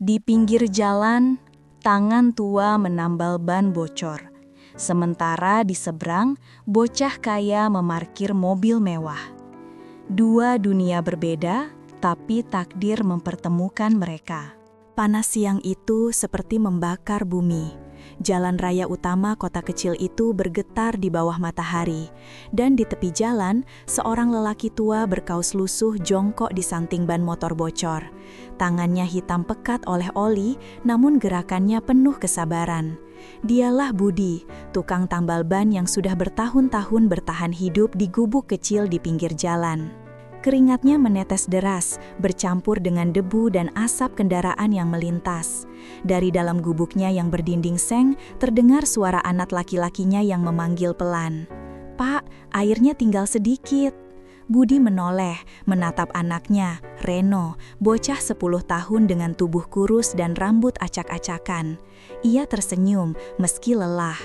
Di pinggir jalan, tangan tua menambal ban bocor. Sementara di seberang, bocah kaya memarkir mobil mewah. Dua dunia berbeda, tapi takdir mempertemukan mereka. Panas siang itu seperti membakar bumi. Jalan raya utama kota kecil itu bergetar di bawah matahari, dan di tepi jalan, seorang lelaki tua berkaus lusuh jongkok di samping ban motor bocor. Tangannya hitam pekat oleh oli, namun gerakannya penuh kesabaran. Dialah Budi, tukang tambal ban yang sudah bertahun-tahun bertahan hidup di gubuk kecil di pinggir jalan. Keringatnya menetes deras, bercampur dengan debu dan asap kendaraan yang melintas. Dari dalam gubuknya yang berdinding seng, terdengar suara anak laki-lakinya yang memanggil pelan. "Pak, airnya tinggal sedikit." Budi menoleh, menatap anaknya, Reno, bocah 10 tahun dengan tubuh kurus dan rambut acak-acakan. Ia tersenyum, meski lelah.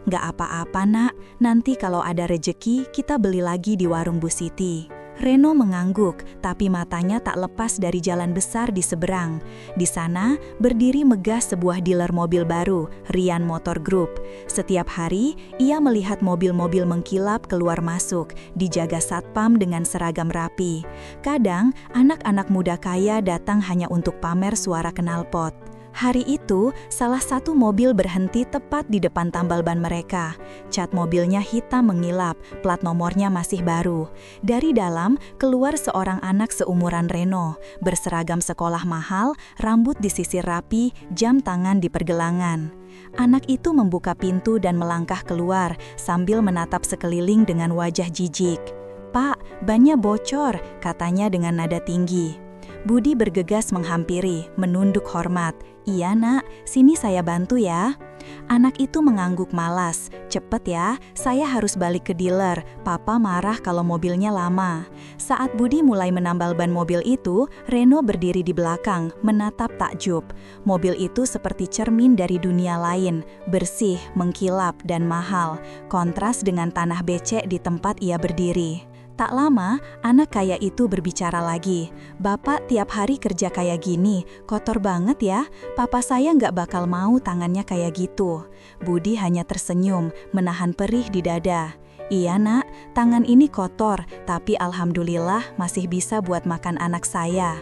"Gak apa-apa nak, nanti kalau ada rejeki, kita beli lagi di warung Bu Siti." Reno mengangguk, tapi matanya tak lepas dari jalan besar di seberang. Di sana, berdiri megah sebuah dealer mobil baru, Rian Motor Group. Setiap hari, ia melihat mobil-mobil mengkilap keluar masuk, dijaga satpam dengan seragam rapi. Kadang, anak-anak muda kaya datang hanya untuk pamer suara knalpot. Hari itu, salah satu mobil berhenti tepat di depan tambal ban mereka. Cat mobilnya hitam mengilap, plat nomornya masih baru. Dari dalam, keluar seorang anak seumuran Reno, berseragam sekolah mahal, rambut disisir rapi, jam tangan di pergelangan. Anak itu membuka pintu dan melangkah keluar, sambil menatap sekeliling dengan wajah jijik. "Pak, bannya bocor," katanya dengan nada tinggi. Budi bergegas menghampiri, menunduk hormat. "Iya nak, sini saya bantu ya." Anak itu mengangguk malas. "Cepet ya, saya harus balik ke dealer. Papa marah kalau mobilnya lama." Saat Budi mulai menambal ban mobil itu, Reno berdiri di belakang, menatap takjub. Mobil itu seperti cermin dari dunia lain, bersih, mengkilap, dan mahal. Kontras dengan tanah becek di tempat ia berdiri. Tak lama, anak kaya itu berbicara lagi. "Bapak tiap hari kerja kayak gini, kotor banget ya. Papa saya nggak bakal mau tangannya kayak gitu." Budi hanya tersenyum, menahan perih di dada. "Iya nak, tangan ini kotor, tapi alhamdulillah masih bisa buat makan anak saya."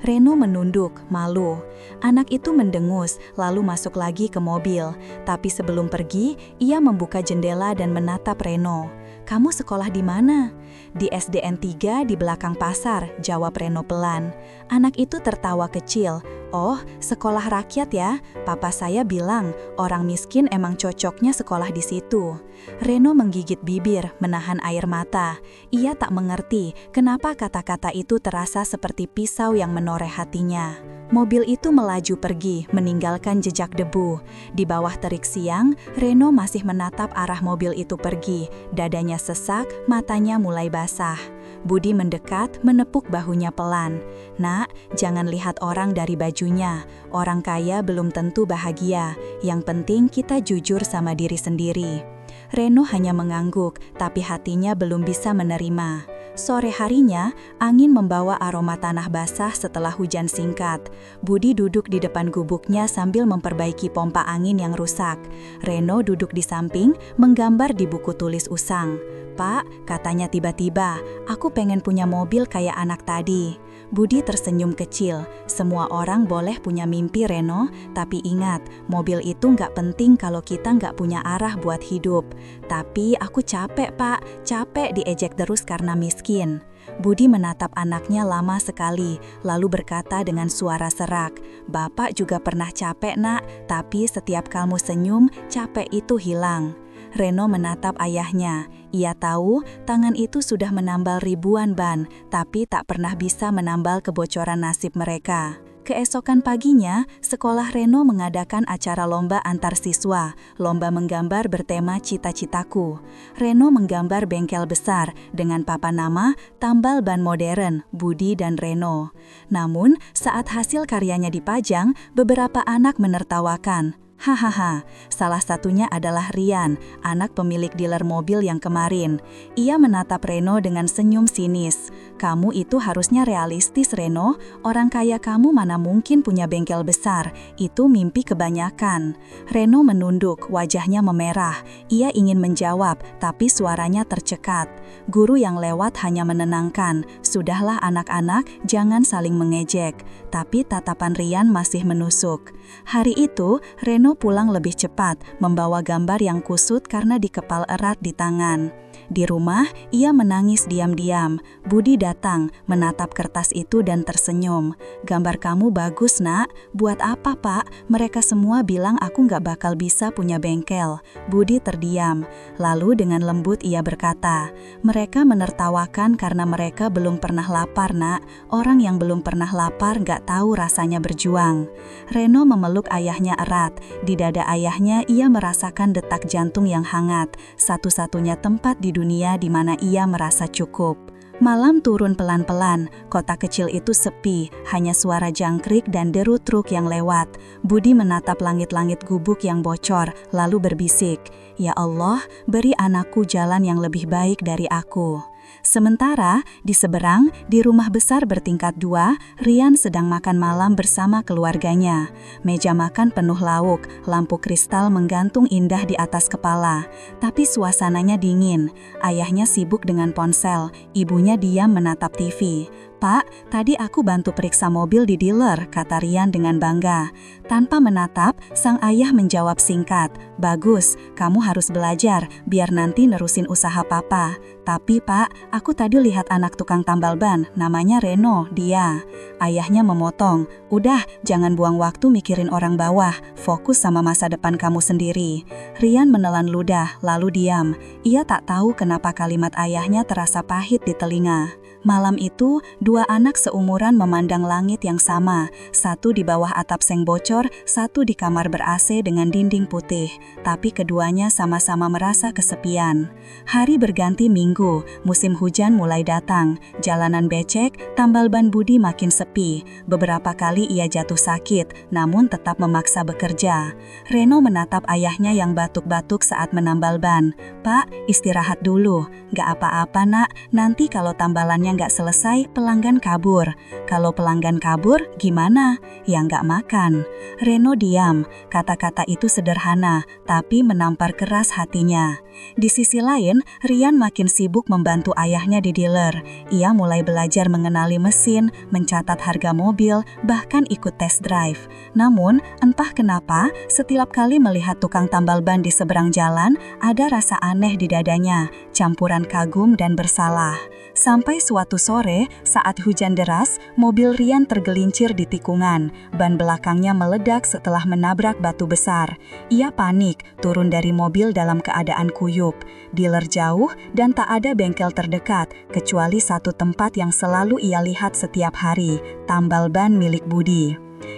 Reno menunduk, malu. Anak itu mendengus, lalu masuk lagi ke mobil. Tapi sebelum pergi, ia membuka jendela dan menatap Reno. "Kamu sekolah di mana?" "Di SDN 3 di belakang pasar," jawab Reno pelan. Anak itu tertawa kecil. "Oh, sekolah rakyat ya? Papa saya bilang, orang miskin emang cocoknya sekolah di situ." Reno menggigit bibir, menahan air mata. Ia tak mengerti kenapa kata-kata itu terasa seperti pisau yang menoreh hatinya. Mobil itu melaju pergi, meninggalkan jejak debu. Di bawah terik siang, Reno masih menatap arah mobil itu pergi. Dadanya sesak, matanya mulai basah. Budi mendekat, menepuk bahunya pelan. "Nak, jangan lihat orang dari bajunya. Orang kaya belum tentu bahagia. Yang penting kita jujur sama diri sendiri." Reno hanya mengangguk, tapi hatinya belum bisa menerima. Sore harinya, angin membawa aroma tanah basah setelah hujan singkat. Budi duduk di depan gubuknya sambil memperbaiki pompa angin yang rusak. Reno duduk di samping, menggambar di buku tulis usang. "Pak," katanya tiba-tiba, "aku pengen punya mobil kayak anak tadi." Budi tersenyum kecil. "Semua orang boleh punya mimpi, Reno, tapi ingat, mobil itu nggak penting kalau kita nggak punya arah buat hidup." "Tapi aku capek, Pak, capek diejek terus karena miskin." Budi menatap anaknya lama sekali, lalu berkata dengan suara serak, "Bapak juga pernah capek nak, tapi setiap kamu senyum, capek itu hilang." Reno menatap ayahnya. Ia tahu tangan itu sudah menambal ribuan ban, tapi tak pernah bisa menambal kebocoran nasib mereka. Keesokan paginya, sekolah Reno mengadakan acara lomba antar siswa, lomba menggambar bertema cita-citaku. Reno menggambar bengkel besar dengan papan nama tambal ban modern, Budi dan Reno. Namun, saat hasil karyanya dipajang, beberapa anak menertawakan. Hahaha, salah satunya adalah Rian, anak pemilik dealer mobil yang kemarin. Ia menatap Reno dengan senyum sinis. Kamu itu harusnya realistis, Reno. Orang kaya kamu mana mungkin punya bengkel besar. Itu mimpi kebanyakan. Reno menunduk, wajahnya memerah. Ia ingin menjawab, tapi suaranya tercekat. Guru yang lewat hanya menenangkan. Sudahlah anak-anak, jangan saling mengejek. Tapi tatapan Rian masih menusuk. Hari itu, Reno pulang lebih cepat, membawa gambar yang kusut karena dikepal erat di tangan. Di rumah, ia menangis diam-diam. Budi datang, menatap kertas itu dan tersenyum. Gambar kamu bagus, nak. Buat apa, Pak? Mereka semua bilang aku nggak bakal bisa punya bengkel. Budi terdiam. Lalu dengan lembut ia berkata, mereka menertawakan karena mereka belum pernah lapar, nak. Orang yang belum pernah lapar nggak tahu rasanya berjuang. Reno memeluk ayahnya erat. Di dada ayahnya ia merasakan detak jantung yang hangat. Satu-satunya tempat di dunia di mana ia merasa cukup. Malam turun pelan-pelan, kota kecil itu sepi, hanya suara jangkrik dan deru truk yang lewat. Budi menatap langit-langit gubuk yang bocor, lalu berbisik, "Ya Allah, beri anakku jalan yang lebih baik dari aku." Sementara, di seberang, di rumah besar bertingkat 2, Rian sedang makan malam bersama keluarganya. Meja makan penuh lauk, lampu kristal menggantung indah di atas kepala. Tapi suasananya dingin. Ayahnya sibuk dengan ponsel, ibunya diam menatap TV. "Pak, tadi aku bantu periksa mobil di dealer," kata Rian dengan bangga. Tanpa menatap, sang ayah menjawab singkat, "Bagus, kamu harus belajar, biar nanti nerusin usaha papa." "Tapi Pak, aku tadi lihat anak tukang tambal ban, namanya Reno, dia." Ayahnya memotong, "Udah, jangan buang waktu mikirin orang bawah, fokus sama masa depan kamu sendiri." Rian menelan ludah, lalu diam. Ia tak tahu kenapa kalimat ayahnya terasa pahit di telinga. Malam itu, 2 anak seumuran memandang langit yang sama, satu di bawah atap seng bocor, satu di kamar ber-AC dengan dinding putih, tapi keduanya sama-sama merasa kesepian. Hari berganti minggu, musim hujan mulai datang, jalanan becek, tambal ban Budi makin sepi. Beberapa kali ia jatuh sakit, namun tetap memaksa bekerja. Reno menatap ayahnya yang batuk-batuk saat menambal ban. "Pak, istirahat dulu." "Gak apa-apa, nak, nanti kalau tambalannya nggak selesai, pelanggan kabur." "Kalau pelanggan kabur, gimana?" "Ya nggak makan." Reno diam. Kata-kata itu sederhana, tapi menampar keras hatinya. Di sisi lain, Rian makin sibuk membantu ayahnya di dealer. Ia mulai belajar mengenali mesin, mencatat harga mobil, bahkan ikut test drive. Namun, entah kenapa, setiap kali melihat tukang tambal ban di seberang jalan, ada rasa aneh di dadanya, campuran kagum dan bersalah. Sampai suatu sore, saat hujan deras, mobil Rian tergelincir di tikungan. Ban belakangnya meledak setelah menabrak batu besar. Ia panik, turun dari mobil dalam keadaan kuyup. Dealer jauh dan tak ada bengkel terdekat, kecuali satu tempat yang selalu ia lihat setiap hari, tambal ban milik Budi.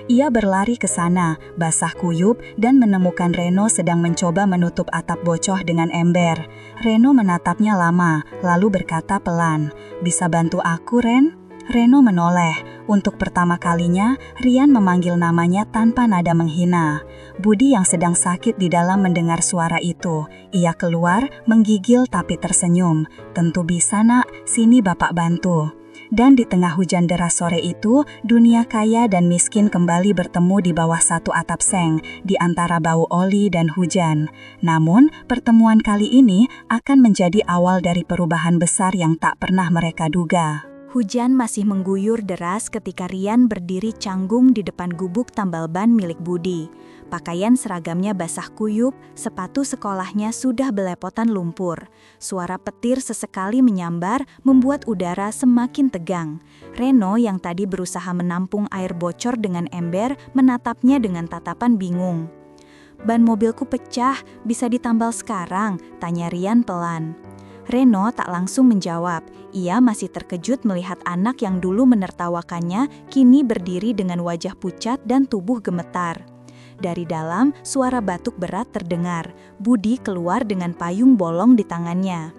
Ia berlari ke sana, basah kuyup, dan menemukan Reno sedang mencoba menutup atap bocoh dengan ember. Reno menatapnya lama, lalu berkata pelan, "Bisa bantu aku, Ren?" Reno menoleh. Untuk pertama kalinya, Rian memanggil namanya tanpa nada menghina. Budi yang sedang sakit di dalam mendengar suara itu. Ia keluar, menggigil tapi tersenyum. "Tentu bisa, nak, sini bapak bantu." Dan di tengah hujan deras sore itu, dunia kaya dan miskin kembali bertemu di bawah satu atap seng, di antara bau oli dan hujan. Namun, pertemuan kali ini akan menjadi awal dari perubahan besar yang tak pernah mereka duga. Hujan masih mengguyur deras ketika Rian berdiri canggung di depan gubuk tambal ban milik Budi. Pakaian seragamnya basah kuyup, sepatu sekolahnya sudah belepotan lumpur. Suara petir sesekali menyambar membuat udara semakin tegang. Reno yang tadi berusaha menampung air bocor dengan ember menatapnya dengan tatapan bingung. "Ban mobilku pecah, bisa ditambal sekarang?" tanya Rian pelan. Reno tak langsung menjawab. Ia masih terkejut melihat anak yang dulu menertawakannya kini berdiri dengan wajah pucat dan tubuh gemetar. Dari dalam, suara batuk berat terdengar. Budi keluar dengan payung bolong di tangannya.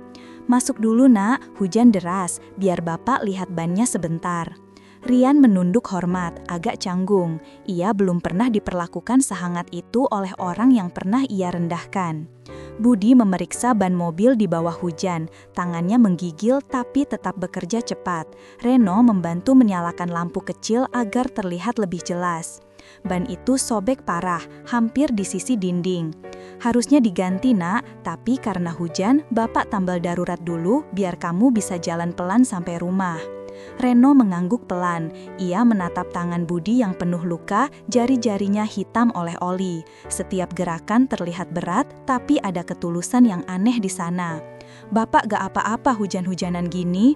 "Masuk dulu, nak, hujan deras, biar bapak lihat bannya sebentar." Rian menunduk hormat, agak canggung. Ia belum pernah diperlakukan sehangat itu oleh orang yang pernah ia rendahkan. Budi memeriksa ban mobil di bawah hujan, tangannya menggigil tapi tetap bekerja cepat. Reno membantu menyalakan lampu kecil agar terlihat lebih jelas. Ban itu sobek parah, hampir di sisi dinding. Harusnya diganti nak, tapi karena hujan, Bapak tambal darurat dulu biar kamu bisa jalan pelan sampai rumah. Reno mengangguk pelan. Ia menatap tangan Budi yang penuh luka, jari-jarinya hitam oleh oli. Setiap gerakan terlihat berat, tapi ada ketulusan yang aneh di sana. Bapak gak apa-apa hujan-hujanan gini?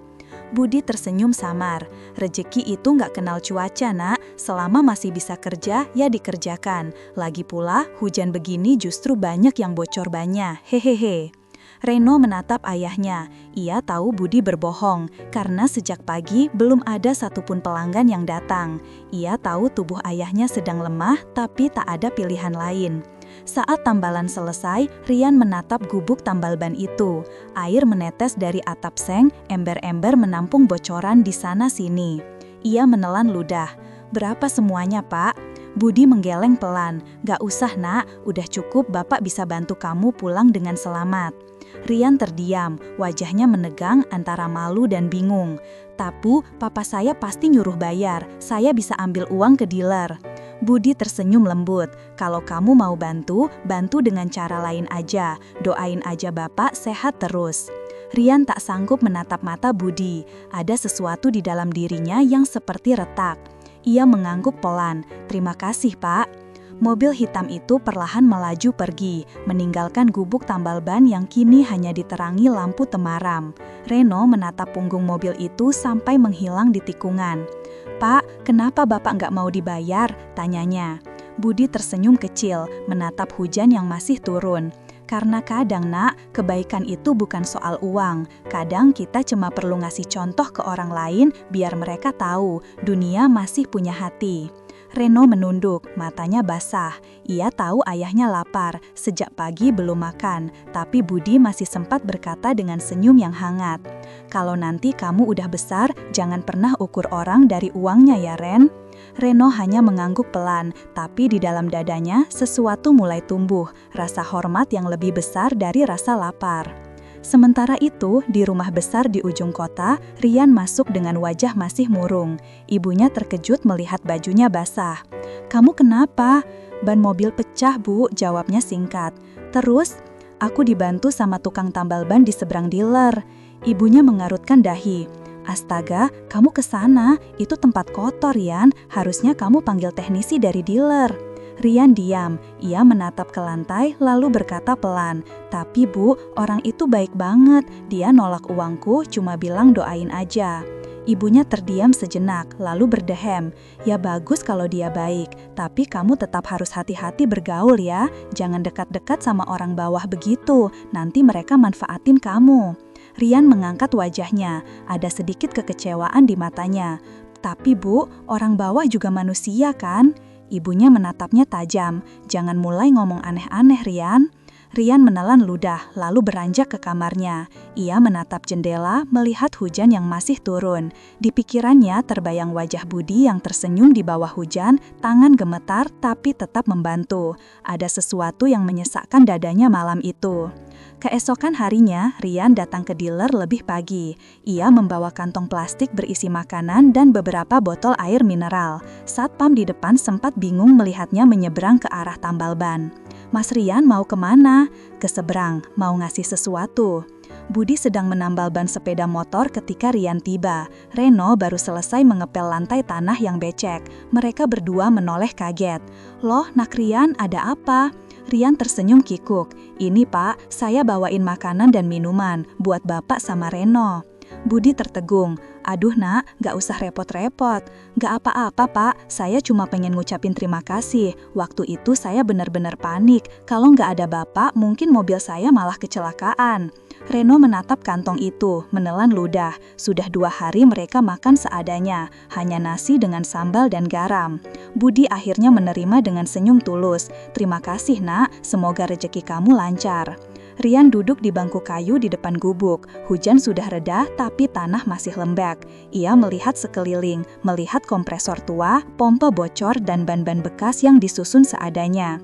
Budi tersenyum samar. Rejeki itu gak kenal cuaca nak, selama masih bisa kerja ya dikerjakan. Lagi pula hujan begini justru banyak yang bocor bannya, hehehe. Reno menatap ayahnya. Ia tahu Budi berbohong, karena sejak pagi belum ada satupun pelanggan yang datang. Ia tahu tubuh ayahnya sedang lemah, tapi tak ada pilihan lain. Saat tambalan selesai, Rian menatap gubuk tambal ban itu. Air menetes dari atap seng, ember-ember menampung bocoran di sana-sini. Ia menelan ludah. Berapa semuanya, Pak? Budi menggeleng pelan. Gak usah nak, udah cukup Bapak bisa bantu kamu pulang dengan selamat. Rian terdiam, wajahnya menegang antara malu dan bingung. Tapu, papa saya pasti nyuruh bayar, saya bisa ambil uang ke dealer. Budi tersenyum lembut, kalau kamu mau bantu, bantu dengan cara lain aja, doain aja Bapak sehat terus. Rian tak sanggup menatap mata Budi, ada sesuatu di dalam dirinya yang seperti retak. Ia mengangguk pelan, terima kasih Pak. Mobil hitam itu perlahan melaju pergi, meninggalkan gubuk tambal ban yang kini hanya diterangi lampu temaram. Reno menatap punggung mobil itu sampai menghilang di tikungan. Pak, kenapa Bapak nggak mau dibayar? Tanyanya. Budi tersenyum kecil, menatap hujan yang masih turun. Karena kadang nak, kebaikan itu bukan soal uang. Kadang kita cuma perlu ngasih contoh ke orang lain biar mereka tahu dunia masih punya hati. Reno menunduk, matanya basah. Ia tahu ayahnya lapar, sejak pagi belum makan, tapi Budi masih sempat berkata dengan senyum yang hangat. Kalau nanti kamu udah besar, jangan pernah ukur orang dari uangnya ya Ren. Reno hanya mengangguk pelan, tapi di dalam dadanya sesuatu mulai tumbuh, rasa hormat yang lebih besar dari rasa lapar. Sementara itu, di rumah besar di ujung kota, Rian masuk dengan wajah masih murung. Ibunya terkejut melihat bajunya basah. Kamu kenapa? Ban mobil pecah, Bu, jawabnya singkat. Terus, aku dibantu sama tukang tambal ban di seberang dealer. Ibunya mengarutkan dahi. Astaga, kamu kesana, itu tempat kotor, Rian. Harusnya kamu panggil teknisi dari dealer. Rian diam, ia menatap ke lantai lalu berkata pelan, tapi Bu, orang itu baik banget, dia nolak uangku cuma bilang doain aja. Ibunya terdiam sejenak lalu berdehem, ya bagus kalau dia baik, tapi kamu tetap harus hati-hati bergaul ya, jangan dekat-dekat sama orang bawah begitu, nanti mereka manfaatin kamu. Rian mengangkat wajahnya, ada sedikit kekecewaan di matanya. Tapi Bu, orang bawah juga manusia kan? Ibunya menatapnya tajam, jangan mulai ngomong aneh-aneh Rian. Rian menelan ludah, lalu beranjak ke kamarnya. Ia menatap jendela, melihat hujan yang masih turun. Di pikirannya terbayang wajah Budi yang tersenyum di bawah hujan, tangan gemetar tapi tetap membantu. Ada sesuatu yang menyesakkan dadanya malam itu. Keesokan harinya, Rian datang ke dealer lebih pagi. Ia membawa kantong plastik berisi makanan dan beberapa botol air mineral. Satpam di depan sempat bingung melihatnya menyeberang ke arah tambal ban. Mas Rian mau kemana? Ke seberang, mau ngasih sesuatu. Budi sedang menambal ban sepeda motor ketika Rian tiba. Reno baru selesai mengepel lantai tanah yang becek. Mereka berdua menoleh kaget. Loh, nak Rian, ada apa? Rian tersenyum kikuk. Ini Pak, saya bawain makanan dan minuman buat Bapak sama Reno. Budi tertegung. Aduh nak, gak usah repot-repot. Gak apa-apa Pak, saya cuma pengen ngucapin terima kasih. Waktu itu saya benar-benar panik. Kalau gak ada Bapak, mungkin mobil saya malah kecelakaan. Reno menatap kantong itu, menelan ludah. Sudah 2 hari mereka makan seadanya, hanya nasi dengan sambal dan garam. Budi akhirnya menerima dengan senyum tulus. Terima kasih nak, semoga rezeki kamu lancar. Rian duduk di bangku kayu di depan gubuk. Hujan sudah reda, tapi tanah masih lembab. Ia melihat sekeliling, melihat kompresor tua, pompa bocor, dan ban-ban bekas yang disusun seadanya.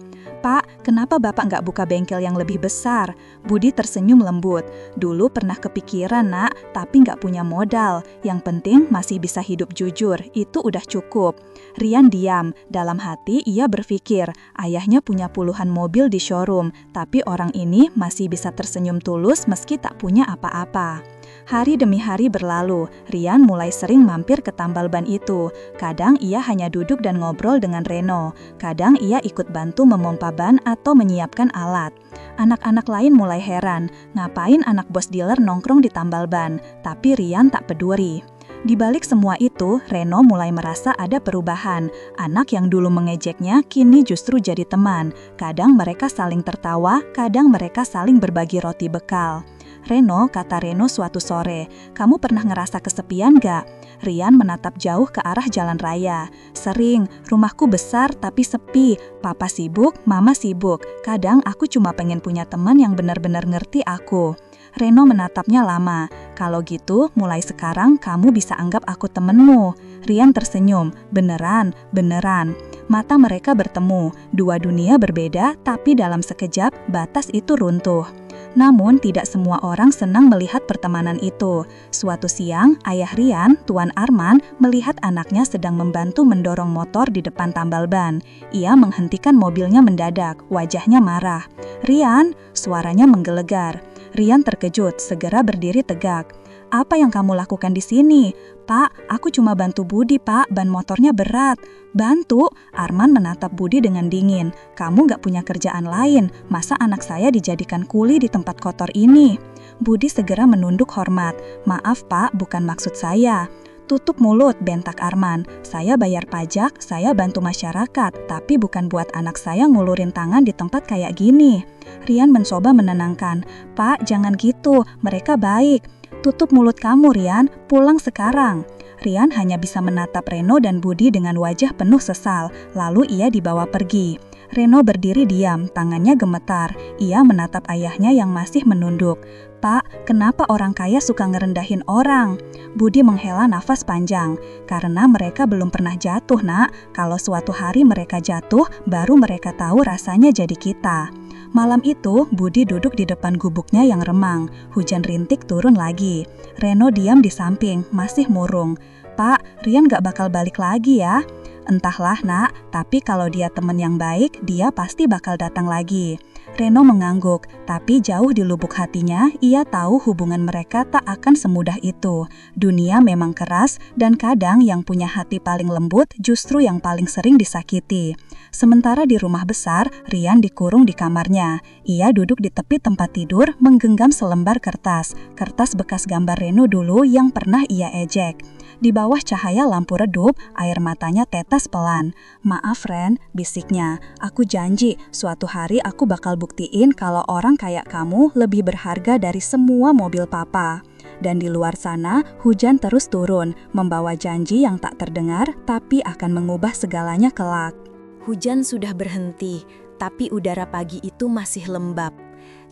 "Pak, kenapa Bapak nggak buka bengkel yang lebih besar?" Budi tersenyum lembut. "Dulu pernah kepikiran, Nak, tapi nggak punya modal. Yang penting masih bisa hidup jujur, itu udah cukup." Rian diam. Dalam hati ia berpikir, ayahnya punya puluhan mobil di showroom, tapi orang ini masih bisa tersenyum tulus meski tak punya apa-apa. Hari demi hari berlalu, Rian mulai sering mampir ke tambal ban itu. Kadang ia hanya duduk dan ngobrol dengan Reno. Kadang ia ikut bantu memompa ban atau menyiapkan alat. Anak-anak lain mulai heran, ngapain anak bos dealer nongkrong di tambal ban, tapi Rian tak peduli. Di balik semua itu, Reno mulai merasa ada perubahan. Anak yang dulu mengejeknya kini justru jadi teman. Kadang mereka saling tertawa, kadang mereka saling berbagi roti bekal. "Reno," kata Reno suatu sore, "kamu pernah ngerasa kesepian gak?" Rian menatap jauh ke arah jalan raya. "Sering, rumahku besar tapi sepi. Papa sibuk, mama sibuk. Kadang aku cuma pengen punya teman yang benar-benar ngerti aku." Reno menatapnya lama. "Kalau gitu, mulai sekarang kamu bisa anggap aku temenmu." Rian tersenyum. "Beneran, beneran." Mata mereka bertemu. Dua dunia berbeda, tapi dalam sekejap, batas itu runtuh. Namun tidak semua orang senang melihat pertemanan itu. Suatu siang, ayah Rian, Tuan Arman, melihat anaknya sedang membantu mendorong motor di depan tambal ban. Ia menghentikan mobilnya mendadak, wajahnya marah. "Rian!" Suaranya menggelegar. Rian terkejut, segera berdiri tegak. "Apa yang kamu lakukan di sini?" "Pak, aku cuma bantu Budi, Pak. Ban motornya berat." "Bantu?" Arman menatap Budi dengan dingin. "Kamu gak punya kerjaan lain. Masa anak saya dijadikan kuli di tempat kotor ini?" Budi segera menunduk hormat. "Maaf, Pak, bukan maksud saya." "Tutup mulut," bentak Arman. "Saya bayar pajak, saya bantu masyarakat, tapi bukan buat anak saya ngulurin tangan di tempat kayak gini." Rian mencoba menenangkan. "Pak, jangan gitu, mereka baik." "Tutup mulut kamu, Rian, pulang sekarang." Rian hanya bisa menatap Reno dan Budi dengan wajah penuh sesal, lalu ia dibawa pergi. Reno berdiri diam, tangannya gemetar. Ia menatap ayahnya yang masih menunduk. "Pak, kenapa orang kaya suka ngerendahin orang?" Budi menghela nafas panjang. "Karena mereka belum pernah jatuh, Nak. Kalau suatu hari mereka jatuh, baru mereka tahu rasanya jadi kita." Malam itu, Budi duduk di depan gubuknya yang remang. Hujan rintik turun lagi. Reno diam di samping, masih murung. "Pak, Rian gak bakal balik lagi ya?" "Entahlah, Nak, tapi kalau dia teman yang baik, dia pasti bakal datang lagi." Reno mengangguk, tapi jauh di lubuk hatinya, ia tahu hubungan mereka tak akan semudah itu. Dunia memang keras, dan kadang yang punya hati paling lembut justru yang paling sering disakiti. Sementara di rumah besar, Rian dikurung di kamarnya. Ia duduk di tepi tempat tidur, menggenggam selembar kertas. Kertas bekas gambar Reno dulu yang pernah ia ejek. Di bawah cahaya lampu redup, air matanya tetes pelan. "Maaf, Ren," bisiknya. "Aku janji, suatu hari aku bakal buktiin kalau orang kayak kamu lebih berharga dari semua mobil papa." Dan di luar sana, hujan terus turun, membawa janji yang tak terdengar, tapi akan mengubah segalanya kelak. Hujan sudah berhenti, tapi udara pagi itu masih lembab.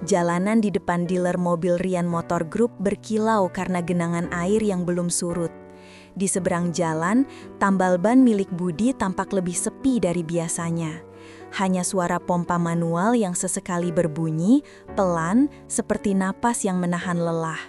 Jalanan di depan dealer mobil Rian Motor Group berkilau karena genangan air yang belum surut. Di seberang jalan, tambal ban milik Budi tampak lebih sepi dari biasanya. Hanya suara pompa manual yang sesekali berbunyi, pelan, seperti napas yang menahan lelah.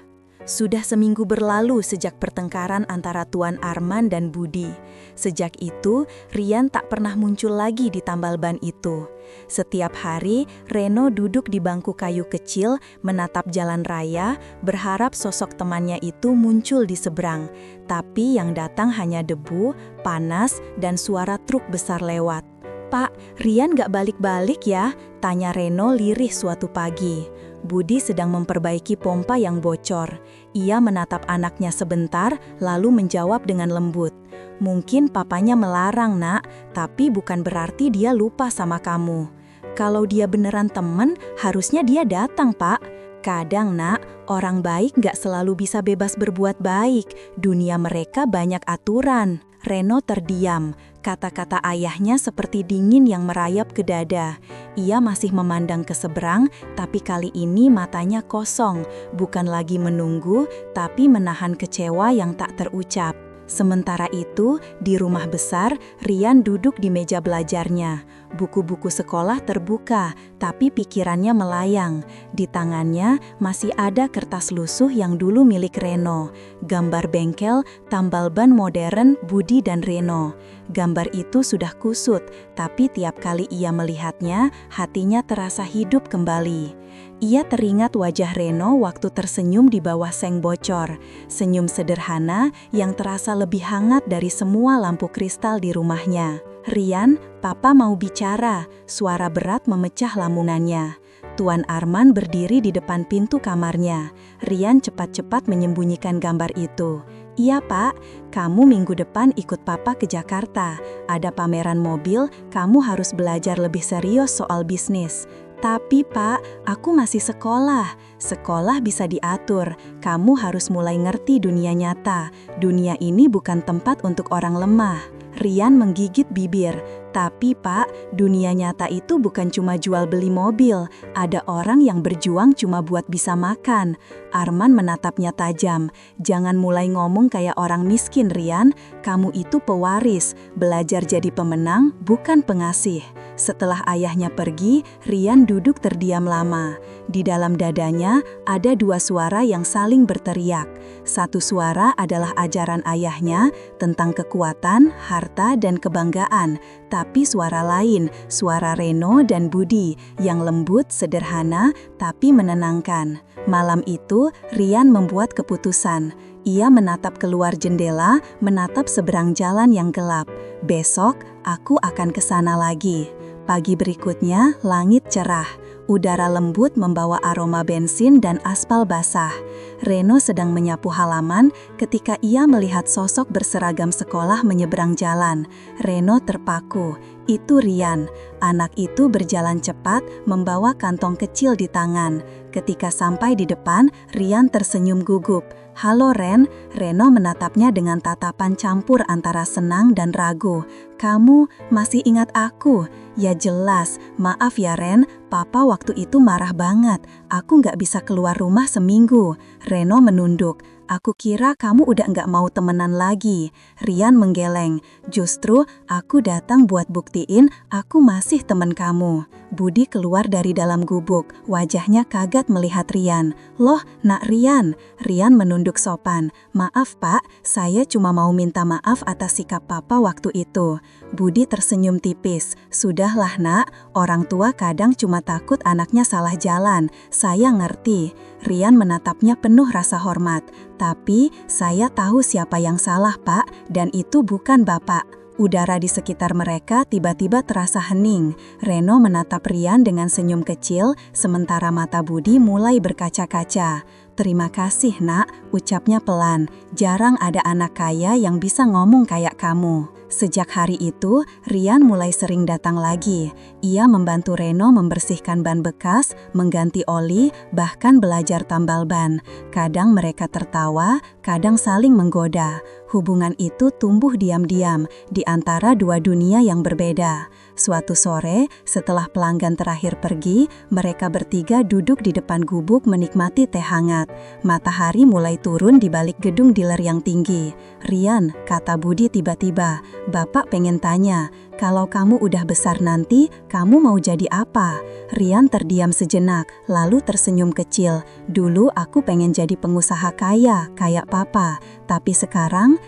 Sudah seminggu berlalu sejak pertengkaran antara Tuan Arman dan Budi. Sejak itu, Rian tak pernah muncul lagi di tambal ban itu. Setiap hari, Reno duduk di bangku kayu kecil, menatap jalan raya, berharap sosok temannya itu muncul di seberang. Tapi yang datang hanya debu, panas, dan suara truk besar lewat. "Pak, Rian gak balik-balik ya?" tanya Reno lirih suatu pagi. Budi sedang memperbaiki pompa yang bocor. Ia menatap anaknya sebentar, lalu menjawab dengan lembut. "Mungkin papanya melarang, Nak, tapi bukan berarti dia lupa sama kamu. Kalau dia beneran temen, harusnya dia datang, Pak. Kadang, Nak, orang baik gak selalu bisa bebas berbuat baik. Dunia mereka banyak aturan." Reno terdiam. Kata-kata ayahnya seperti dingin yang merayap ke dada. Ia masih memandang ke seberang, tapi kali ini matanya kosong, bukan lagi menunggu, tapi menahan kecewa yang tak terucap. Sementara itu, di rumah besar, Rian duduk di meja belajarnya. Buku-buku sekolah terbuka, tapi pikirannya melayang. Di tangannya masih ada kertas lusuh yang dulu milik Reno. Gambar bengkel, tambal ban modern, Budi dan Reno. Gambar itu sudah kusut, tapi tiap kali ia melihatnya, hatinya terasa hidup kembali. Ia teringat wajah Reno waktu tersenyum di bawah seng bocor. Senyum sederhana yang terasa lebih hangat dari semua lampu kristal di rumahnya. "Rian, Papa mau bicara." Suara berat memecah lamunannya. Tuan Arman berdiri di depan pintu kamarnya. Rian cepat-cepat menyembunyikan gambar itu. "Iya Pak, kamu minggu depan ikut Papa ke Jakarta. Ada pameran mobil, kamu harus belajar lebih serius soal bisnis." "Tapi Pak, aku masih sekolah." "Sekolah bisa diatur, kamu harus mulai ngerti dunia nyata. Dunia ini bukan tempat untuk orang lemah." Rian menggigit bibir. "Tapi Pak, dunia nyata itu bukan cuma jual beli mobil. Ada orang yang berjuang cuma buat bisa makan." Arman menatapnya tajam. "Jangan mulai ngomong kayak orang miskin, Rian. Kamu itu pewaris, belajar jadi pemenang, bukan pengasih." Setelah ayahnya pergi, Rian duduk terdiam lama. Di dalam dadanya ada dua suara yang saling berteriak. Satu suara adalah ajaran ayahnya tentang kekuatan, harta, dan kebanggaan. Tapi suara lain, suara Reno dan Budi, yang lembut, sederhana, tapi menenangkan. Malam itu, Rian membuat keputusan. Ia menatap keluar jendela, menatap seberang jalan yang gelap. "Besok, aku akan ke sana lagi." Pagi berikutnya, langit cerah. Udara lembut membawa aroma bensin dan aspal basah. Reno sedang menyapu halaman ketika ia melihat sosok berseragam sekolah menyeberang jalan. Reno terpaku. Itu Rian. Anak itu berjalan cepat, membawa kantong kecil di tangan. Ketika sampai di depan, Rian tersenyum gugup. "Halo Ren." Reno menatapnya dengan tatapan campur antara senang dan ragu. "Kamu masih ingat aku?" "Ya jelas, maaf ya Ren, Papa waktu itu marah banget. Aku nggak bisa keluar rumah seminggu." Reno menunduk. "Aku kira kamu udah nggak mau temenan lagi." Rian menggeleng. "Justru aku datang buat buktiin aku masih teman kamu." Budi keluar dari dalam gubuk, wajahnya kaget melihat Rian. "Loh, Nak Rian." Rian menunduk sopan. "Maaf Pak, saya cuma mau minta maaf atas sikap Papa waktu itu." Budi tersenyum tipis. "Sudahlah Nak, orang tua kadang cuma takut anaknya salah jalan. Saya ngerti." Rian menatapnya penuh rasa hormat. "Tapi saya tahu siapa yang salah Pak, dan itu bukan Bapak." Udara di sekitar mereka tiba-tiba terasa hening. Reno menatap Rian dengan senyum kecil, sementara mata Budi mulai berkaca-kaca. "Terima kasih Nak," ucapnya pelan. "Jarang ada anak kaya yang bisa ngomong kayak kamu." Sejak hari itu, Rian mulai sering datang lagi. Ia membantu Reno membersihkan ban bekas, mengganti oli, bahkan belajar tambal ban. Kadang mereka tertawa, kadang saling menggoda. Hubungan itu tumbuh diam-diam di antara dua dunia yang berbeda. Suatu sore, setelah pelanggan terakhir pergi, mereka bertiga duduk di depan gubuk menikmati teh hangat. Matahari mulai turun di balik gedung dealer yang tinggi. "Rian," kata Budi tiba-tiba, "Bapak pengen tanya, kalau kamu udah besar nanti, kamu mau jadi apa?" Rian terdiam sejenak, lalu tersenyum kecil. "Dulu aku pengen jadi pengusaha kaya, kayak Papa. Tapi sekarang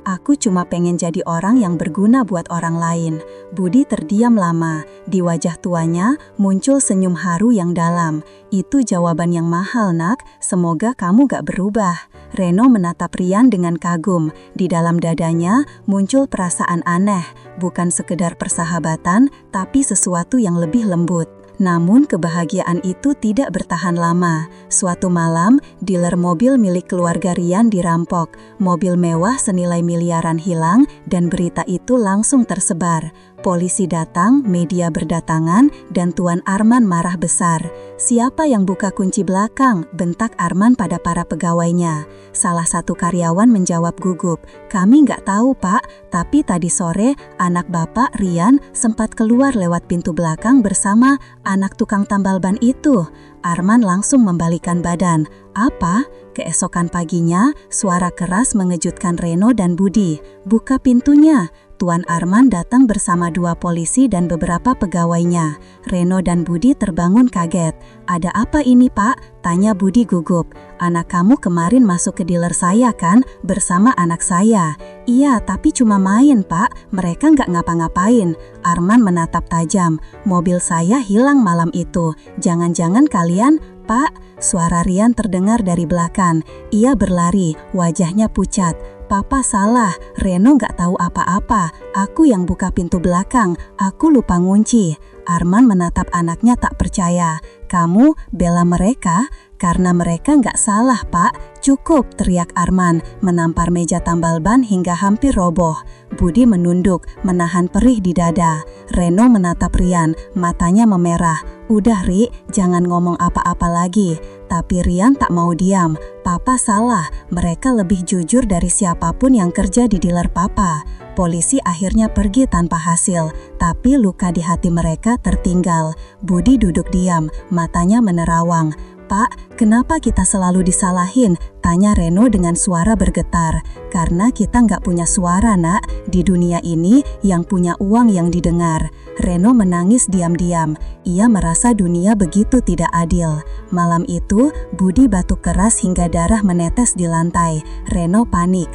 aku cuma pengen jadi orang yang berguna buat orang lain." Budi terdiam lama. Di wajah tuanya muncul senyum haru yang dalam. "Itu jawaban yang mahal Nak, semoga kamu gak berubah." Reno menatap Rian dengan kagum. Di dalam dadanya muncul perasaan aneh, bukan sekedar persahabatan, tapi sesuatu yang lebih lembut. Namun kebahagiaan itu tidak bertahan lama. Suatu malam, dealer mobil milik keluarga Rian dirampok. Mobil mewah senilai miliaran hilang dan berita itu langsung tersebar. Polisi datang, media berdatangan, dan Tuan Arman marah besar. "Siapa yang buka kunci belakang?" bentak Arman pada para pegawainya. Salah satu karyawan menjawab gugup, "Kami nggak tahu, Pak, tapi tadi sore anak Bapak, Rian, sempat keluar lewat pintu belakang bersama anak tukang tambal ban itu." Arman langsung membalikan badan. "Apa?" Keesokan paginya, suara keras mengejutkan Reno dan Budi. "Buka pintunya." Tuan Arman datang bersama 2 polisi dan beberapa pegawainya. Reno dan Budi terbangun kaget. "Ada apa ini, Pak?" tanya Budi gugup. "Anak kamu kemarin masuk ke dealer saya kan, bersama anak saya." "Iya, tapi cuma main, Pak. Mereka nggak ngapa-ngapain." Arman menatap tajam. "Mobil saya hilang malam itu. Jangan-jangan kalian..." "Pak," suara Rian terdengar dari belakang. Ia berlari, wajahnya pucat. "Papa salah, Reno nggak tahu apa-apa. Aku yang buka pintu belakang, aku lupa ngunci." Arman menatap anaknya tak percaya. "Kamu bela mereka? Karena mereka nggak salah, Pak." "Cukup," teriak Arman, menampar meja tambal ban hingga hampir roboh. Budi menunduk, menahan perih di dada. Reno menatap Rian, matanya memerah. "Udah, Ri, jangan ngomong apa-apa lagi." Tapi Rian tak mau diam. "Papa salah, mereka lebih jujur dari siapapun yang kerja di dealer Papa." Polisi akhirnya pergi tanpa hasil, tapi luka di hati mereka tertinggal. Budi duduk diam, matanya menerawang. "Pak, kenapa kita selalu disalahin?" tanya Reno dengan suara bergetar. "Karena kita nggak punya suara, Nak. Di dunia ini yang punya uang yang didengar." Reno menangis diam-diam. Ia merasa dunia begitu tidak adil. Malam itu, Budi batuk keras hingga darah menetes di lantai. Reno panik.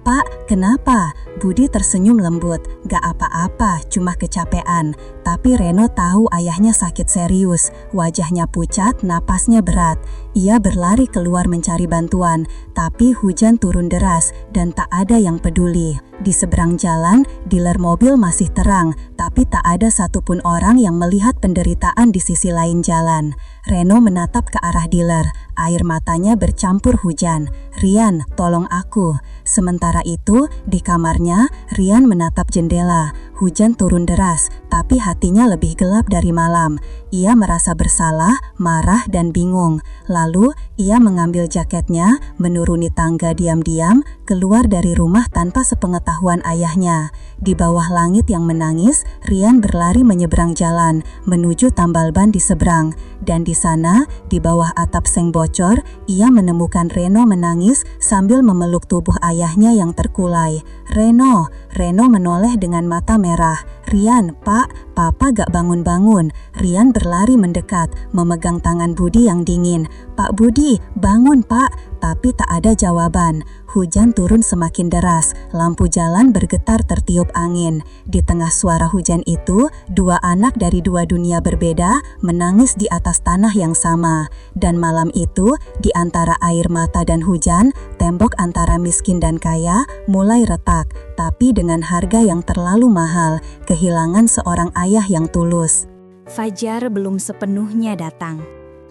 Pak, kenapa?" Budi tersenyum lembut. "Gak apa-apa, cuma kecapean." Tapi Reno tahu ayahnya sakit serius. Wajahnya pucat, napasnya berat. Ia berlari keluar mencari bantuan, tapi hujan turun deras dan tak ada yang peduli. Di seberang jalan, dealer mobil masih terang, tapi tak ada satupun orang yang melihat penderitaan di sisi lain jalan. Reno menatap ke arah dealer, air matanya bercampur hujan. "Rian, tolong aku." Sementara itu, di kamarnya, Rian menatap jendela. Hujan turun deras, tapi hatinya lebih gelap dari malam. Ia merasa bersalah, marah, dan bingung. Lalu, ia mengambil jaketnya, menuruni tangga diam-diam, keluar dari rumah tanpa sepengetahuan ayahnya. Di bawah langit yang menangis, Rian berlari menyeberang jalan, menuju tambal ban di seberang. Dan di sana, di bawah atap seng bocor, ia menemukan Reno menangis sambil memeluk tubuh ayahnya yang terkulai. "Reno!" Reno menoleh dengan mata merah. "Rian, Pak, Papa gak bangun-bangun." Rian berlari mendekat, memegang tangan Budi yang dingin. "Pak Budi, bangun, Pak." Tapi tak ada jawaban. Hujan turun semakin deras, lampu jalan bergetar tertiup angin. Di tengah suara hujan itu, 2 anak dari 2 dunia berbeda menangis di atas tanah yang sama. Dan malam itu, di antara air mata dan hujan, tembok antara miskin dan kaya mulai retak, tapi dengan harga yang terlalu mahal, kehilangan seorang ayah yang tulus. Fajar belum sepenuhnya datang.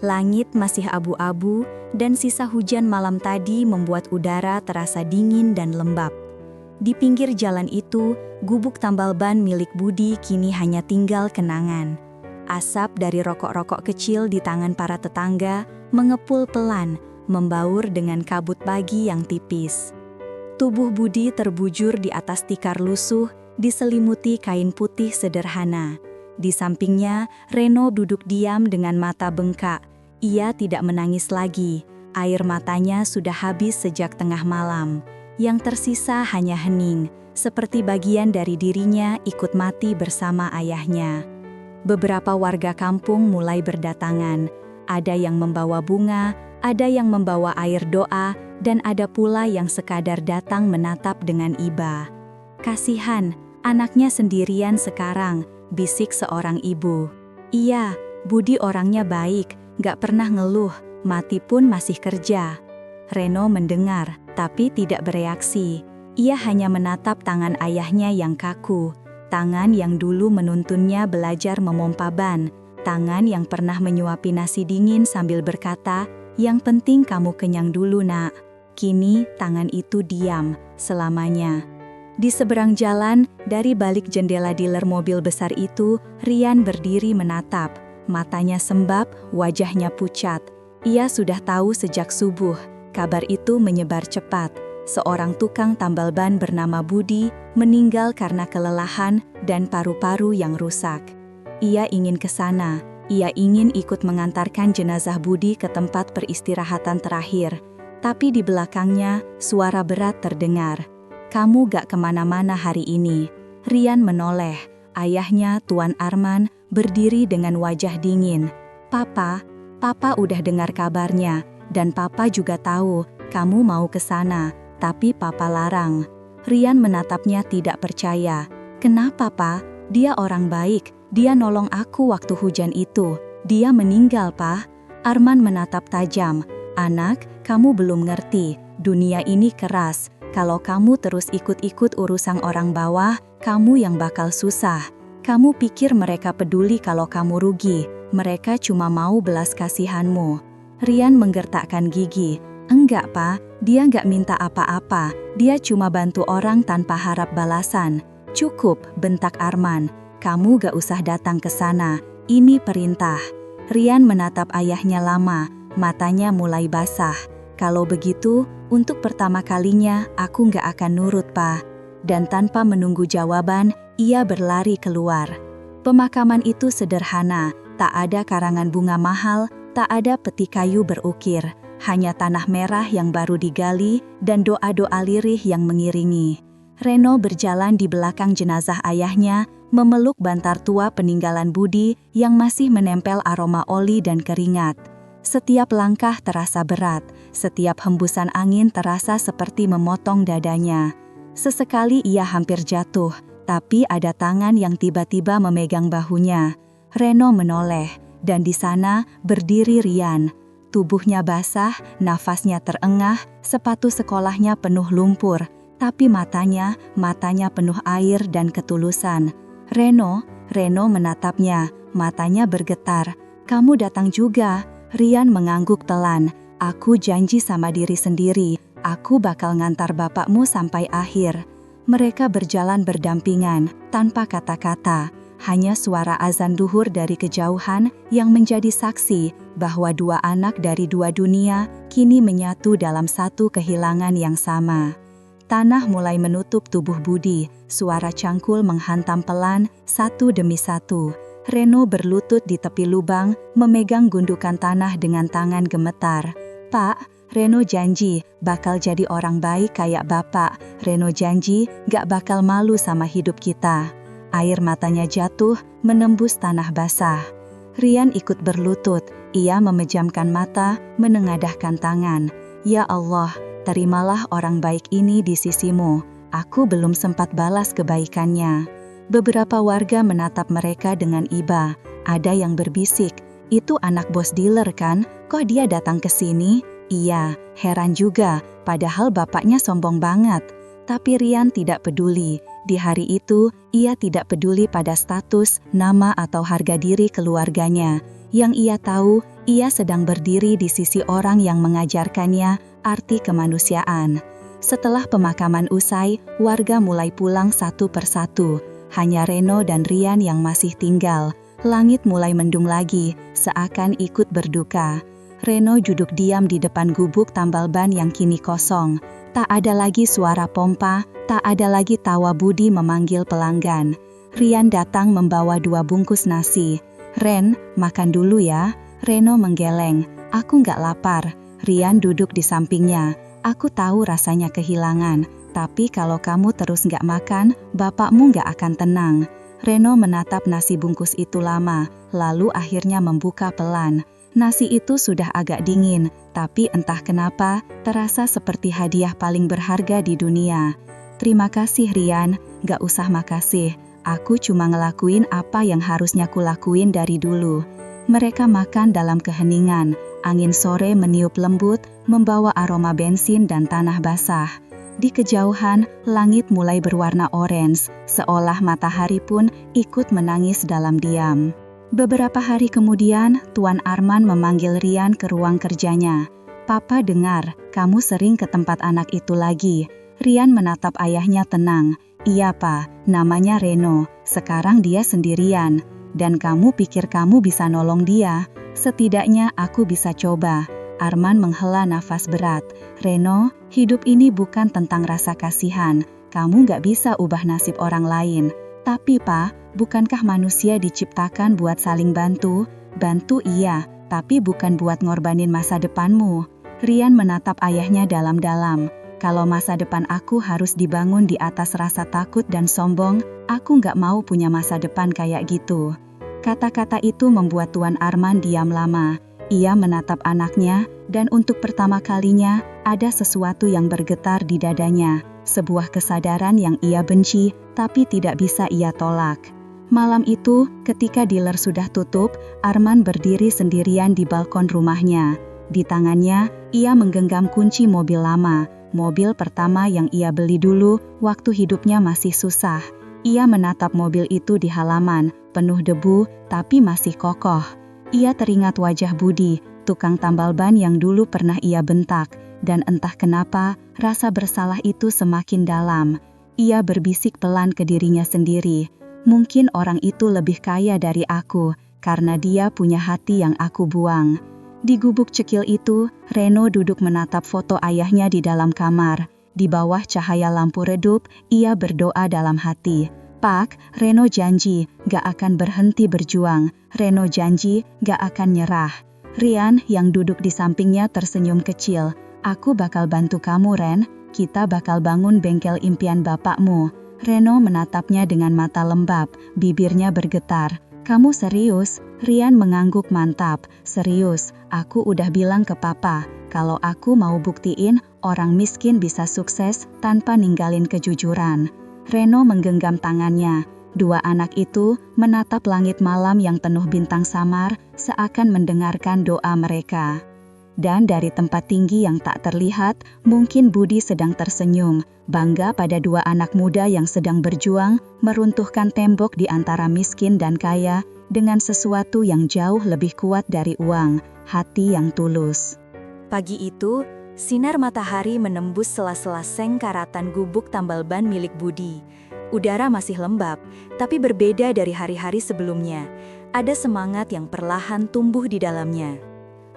Langit masih abu-abu dan sisa hujan malam tadi membuat udara terasa dingin dan lembab. Di pinggir jalan itu, gubuk tambal ban milik Budi kini hanya tinggal kenangan. Asap dari rokok-rokok kecil di tangan para tetangga mengepul pelan, membaur dengan kabut pagi yang tipis. Tubuh Budi terbujur di atas tikar lusuh, diselimuti kain putih sederhana. Di sampingnya, Reno duduk diam dengan mata bengkak. Ia tidak menangis lagi. Air matanya sudah habis sejak tengah malam. Yang tersisa hanya hening, seperti bagian dari dirinya ikut mati bersama ayahnya. Beberapa warga kampung mulai berdatangan. Ada yang membawa bunga, ada yang membawa air doa, dan ada pula yang sekadar datang menatap dengan iba. "Kasihan, anaknya sendirian sekarang," bisik seorang ibu. "Iya, Budi orangnya baik, gak pernah ngeluh, mati pun masih kerja." Reno mendengar, tapi tidak bereaksi. Ia hanya menatap tangan ayahnya yang kaku, tangan yang dulu menuntunnya belajar memompa ban, tangan yang pernah menyuapi nasi dingin sambil berkata, "Yang penting kamu kenyang dulu, Nak." Kini tangan itu diam selamanya. Di seberang jalan, dari balik jendela dealer mobil besar itu, Rian berdiri menatap. Matanya sembab, wajahnya pucat. Ia sudah tahu sejak subuh, kabar itu menyebar cepat. Seorang tukang tambal ban bernama Budi meninggal karena kelelahan dan paru-paru yang rusak. Ia ingin ke sana. Ia ingin ikut mengantarkan jenazah Budi ke tempat peristirahatan terakhir. Tapi di belakangnya, suara berat terdengar. "Kamu gak kemana-mana hari ini." Rian menoleh. Ayahnya, Tuan Arman, berdiri dengan wajah dingin. Papa udah dengar kabarnya, dan Papa juga tahu kamu mau ke sana, tapi Papa larang." Rian menatapnya tidak percaya. "Kenapa, Pa? Dia orang baik, dia nolong aku waktu hujan itu. Dia meninggal, Pa." Arman menatap tajam. "Anak, kamu belum ngerti, dunia ini keras. Kalau kamu terus ikut-ikut urusan orang bawah, kamu yang bakal susah. Kamu pikir mereka peduli kalau kamu rugi? Mereka cuma mau belas kasihanmu." Rian menggertakkan gigi. "Enggak, Pa, dia nggak minta apa-apa. Dia cuma bantu orang tanpa harap balasan." "Cukup," bentak Arman. "Kamu gak usah datang ke sana. Ini perintah." Rian menatap ayahnya lama, matanya mulai basah. "Kalau begitu, untuk pertama kalinya aku gak akan nurut, Pa." Dan tanpa menunggu jawaban, ia berlari keluar. Pemakaman itu sederhana, tak ada karangan bunga mahal, tak ada peti kayu berukir, hanya tanah merah yang baru digali dan doa-doa lirih yang mengiringi. Reno berjalan di belakang jenazah ayahnya, memeluk bantar tua peninggalan Budi yang masih menempel aroma oli dan keringat. Setiap langkah terasa berat, setiap hembusan angin terasa seperti memotong dadanya. Sesekali ia hampir jatuh, tapi ada tangan yang tiba-tiba memegang bahunya. Reno menoleh, dan di sana berdiri Rian. Tubuhnya basah, nafasnya terengah, sepatu sekolahnya penuh lumpur, tapi matanya penuh air dan ketulusan. Reno menatapnya, matanya bergetar. "Kamu datang juga." Rian mengangguk telan. "Aku janji sama diri sendiri, aku bakal ngantar bapakmu sampai akhir." Mereka berjalan berdampingan, tanpa kata-kata. Hanya suara azan duhur dari kejauhan yang menjadi saksi bahwa dua anak dari dua dunia kini menyatu dalam satu kehilangan yang sama. Tanah mulai menutup tubuh Budi, suara cangkul menghantam pelan, satu demi satu. Reno berlutut di tepi lubang, memegang gundukan tanah dengan tangan gemetar. "Pak, Reno janji bakal jadi orang baik kayak Bapak. Reno janji gak bakal malu sama hidup kita." Air matanya jatuh, menembus tanah basah. Rian ikut berlutut, ia memejamkan mata, menengadahkan tangan. "Ya Allah, terimalah orang baik ini di sisimu. Aku belum sempat balas kebaikannya." Beberapa warga menatap mereka dengan iba. Ada yang berbisik, "Itu anak bos dealer kan? Kok dia datang ke sini?" "Iya, heran juga, padahal bapaknya sombong banget." Tapi Rian tidak peduli. Di hari itu, ia tidak peduli pada status, nama atau harga diri keluarganya. Yang ia tahu, ia sedang berdiri di sisi orang yang mengajarkannya arti kemanusiaan. Setelah pemakaman usai, warga mulai pulang satu persatu. Hanya Reno dan Rian yang masih tinggal. Langit mulai mendung lagi, seakan ikut berduka. Reno duduk diam di depan gubuk tambal ban yang kini kosong. Tak ada lagi suara pompa, tak ada lagi tawa Budi memanggil pelanggan. Rian datang membawa 2 bungkus nasi. "Ren, makan dulu ya." Reno menggeleng. "Aku gak lapar." Rian duduk di sampingnya. "Aku tahu rasanya kehilangan, tapi kalau kamu terus gak makan, bapakmu gak akan tenang." Reno menatap nasi bungkus itu lama, lalu akhirnya membuka pelan. Nasi itu sudah agak dingin, tapi entah kenapa terasa seperti hadiah paling berharga di dunia. "Terima kasih Rian." "Gak usah makasih, aku cuma ngelakuin apa yang harusnya kulakuin dari dulu." Mereka makan dalam keheningan. Angin sore meniup lembut, membawa aroma bensin dan tanah basah. Di kejauhan, langit mulai berwarna orange, seolah matahari pun ikut menangis dalam diam. Beberapa hari kemudian, Tuan Arman memanggil Rian ke ruang kerjanya. "Papa dengar, kamu sering ke tempat anak itu lagi. Rian menatap ayahnya tenang. Iya Pak, namanya Reno. Sekarang dia sendirian. Dan kamu pikir kamu bisa nolong dia? Setidaknya aku bisa coba. Arman menghela nafas berat. Reno, hidup ini bukan tentang rasa kasihan. Kamu gak bisa ubah nasib orang lain. Tapi Pak, bukankah manusia diciptakan buat saling bantu? Bantu iya, tapi bukan buat ngorbanin masa depanmu. Rian menatap ayahnya dalam-dalam. Kalau masa depan aku harus dibangun di atas rasa takut dan sombong, aku gak mau punya masa depan kayak gitu. Kata-kata itu membuat Tuan Arman diam lama. Ia menatap anaknya, dan untuk pertama kalinya, ada sesuatu yang bergetar di dadanya. Sebuah kesadaran yang ia benci, tapi tidak bisa ia tolak. Malam itu, ketika dealer sudah tutup, Arman berdiri sendirian di balkon rumahnya. Di tangannya, ia menggenggam kunci mobil lama. Mobil pertama yang ia beli dulu waktu hidupnya masih susah. Ia menatap mobil itu di halaman, penuh debu, tapi masih kokoh. Ia teringat wajah Budi, tukang tambal ban yang dulu pernah ia bentak, dan entah kenapa, rasa bersalah itu semakin dalam. Ia berbisik pelan ke dirinya sendiri, mungkin orang itu lebih kaya dari aku, karena dia punya hati yang aku buang. Di gubuk cekil itu, Reno duduk menatap foto ayahnya di dalam kamar. Di bawah cahaya lampu redup, ia berdoa dalam hati. Pak, Reno janji gak akan berhenti berjuang. Reno janji gak akan nyerah. Rian yang duduk di sampingnya tersenyum kecil. Aku bakal bantu kamu, Ren. Kita bakal bangun bengkel impian bapakmu. Reno menatapnya dengan mata lembab, bibirnya bergetar. Kamu serius? Rian mengangguk mantap. Serius, aku udah bilang ke papa, kalau aku mau buktiin orang miskin bisa sukses tanpa ninggalin kejujuran. Reno menggenggam tangannya. Dua anak itu menatap langit malam yang penuh bintang samar, seakan mendengarkan doa mereka. Dan dari tempat tinggi yang tak terlihat, mungkin Budi sedang tersenyum, bangga pada dua anak muda yang sedang berjuang, meruntuhkan tembok di antara miskin dan kaya, dengan sesuatu yang jauh lebih kuat dari uang, hati yang tulus. Pagi itu, sinar matahari menembus sela-sela seng karatan gubuk tambal ban milik Budi. Udara masih lembab, tapi berbeda dari hari-hari sebelumnya. Ada semangat yang perlahan tumbuh di dalamnya.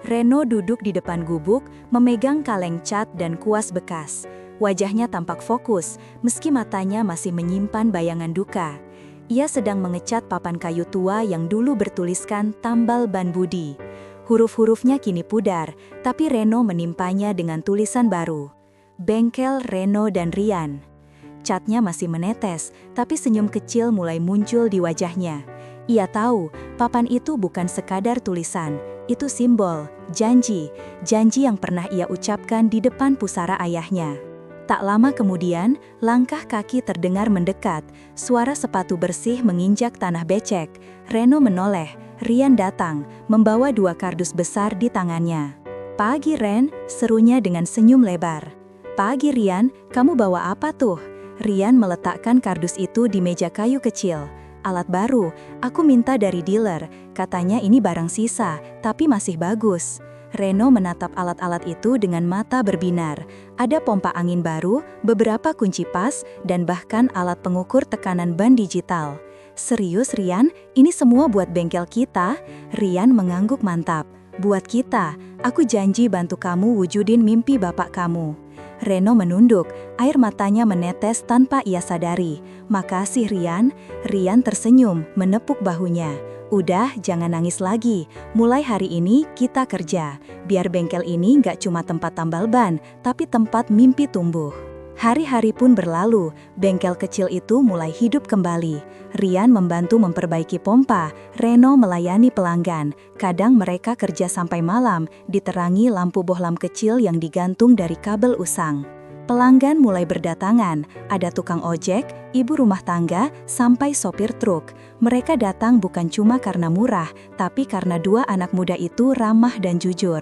Reno duduk di depan gubuk, memegang kaleng cat dan kuas bekas. Wajahnya tampak fokus, meski matanya masih menyimpan bayangan duka. Ia sedang mengecat papan kayu tua yang dulu bertuliskan tambal ban Budi. Huruf-hurufnya kini pudar, tapi Reno menimpanya dengan tulisan baru. Bengkel Reno dan Rian. Catnya masih menetes, tapi senyum kecil mulai muncul di wajahnya. Ia tahu, papan itu bukan sekadar tulisan, itu simbol, janji yang pernah ia ucapkan di depan pusara ayahnya. Tak lama kemudian, langkah kaki terdengar mendekat, suara sepatu bersih menginjak tanah becek. Reno menoleh, Rian datang, membawa dua kardus besar di tangannya. Pagi Ren, serunya dengan senyum lebar. Pagi Rian, kamu bawa apa tuh? Rian meletakkan kardus itu di meja kayu kecil. Alat baru, aku minta dari dealer, katanya ini barang sisa, tapi masih bagus. Reno menatap alat-alat itu dengan mata berbinar. Ada pompa angin baru, beberapa kunci pas, dan bahkan alat pengukur tekanan ban digital. Serius Rian, ini semua buat bengkel kita? Rian mengangguk mantap. Buat kita, aku janji bantu kamu wujudin mimpi bapak kamu. Reno menunduk, air matanya menetes tanpa ia sadari. Makasih Rian. Rian tersenyum, menepuk bahunya. Udah, jangan nangis lagi. Mulai hari ini kita kerja. Biar bengkel ini nggak cuma tempat tambal ban, tapi tempat mimpi tumbuh. Hari-hari pun berlalu, bengkel kecil itu mulai hidup kembali. Rian membantu memperbaiki pompa, Reno melayani pelanggan. Kadang mereka kerja sampai malam, diterangi lampu bohlam kecil yang digantung dari kabel usang. Pelanggan mulai berdatangan, ada tukang ojek, ibu rumah tangga, sampai sopir truk. Mereka datang bukan cuma karena murah, tapi karena dua anak muda itu ramah dan jujur.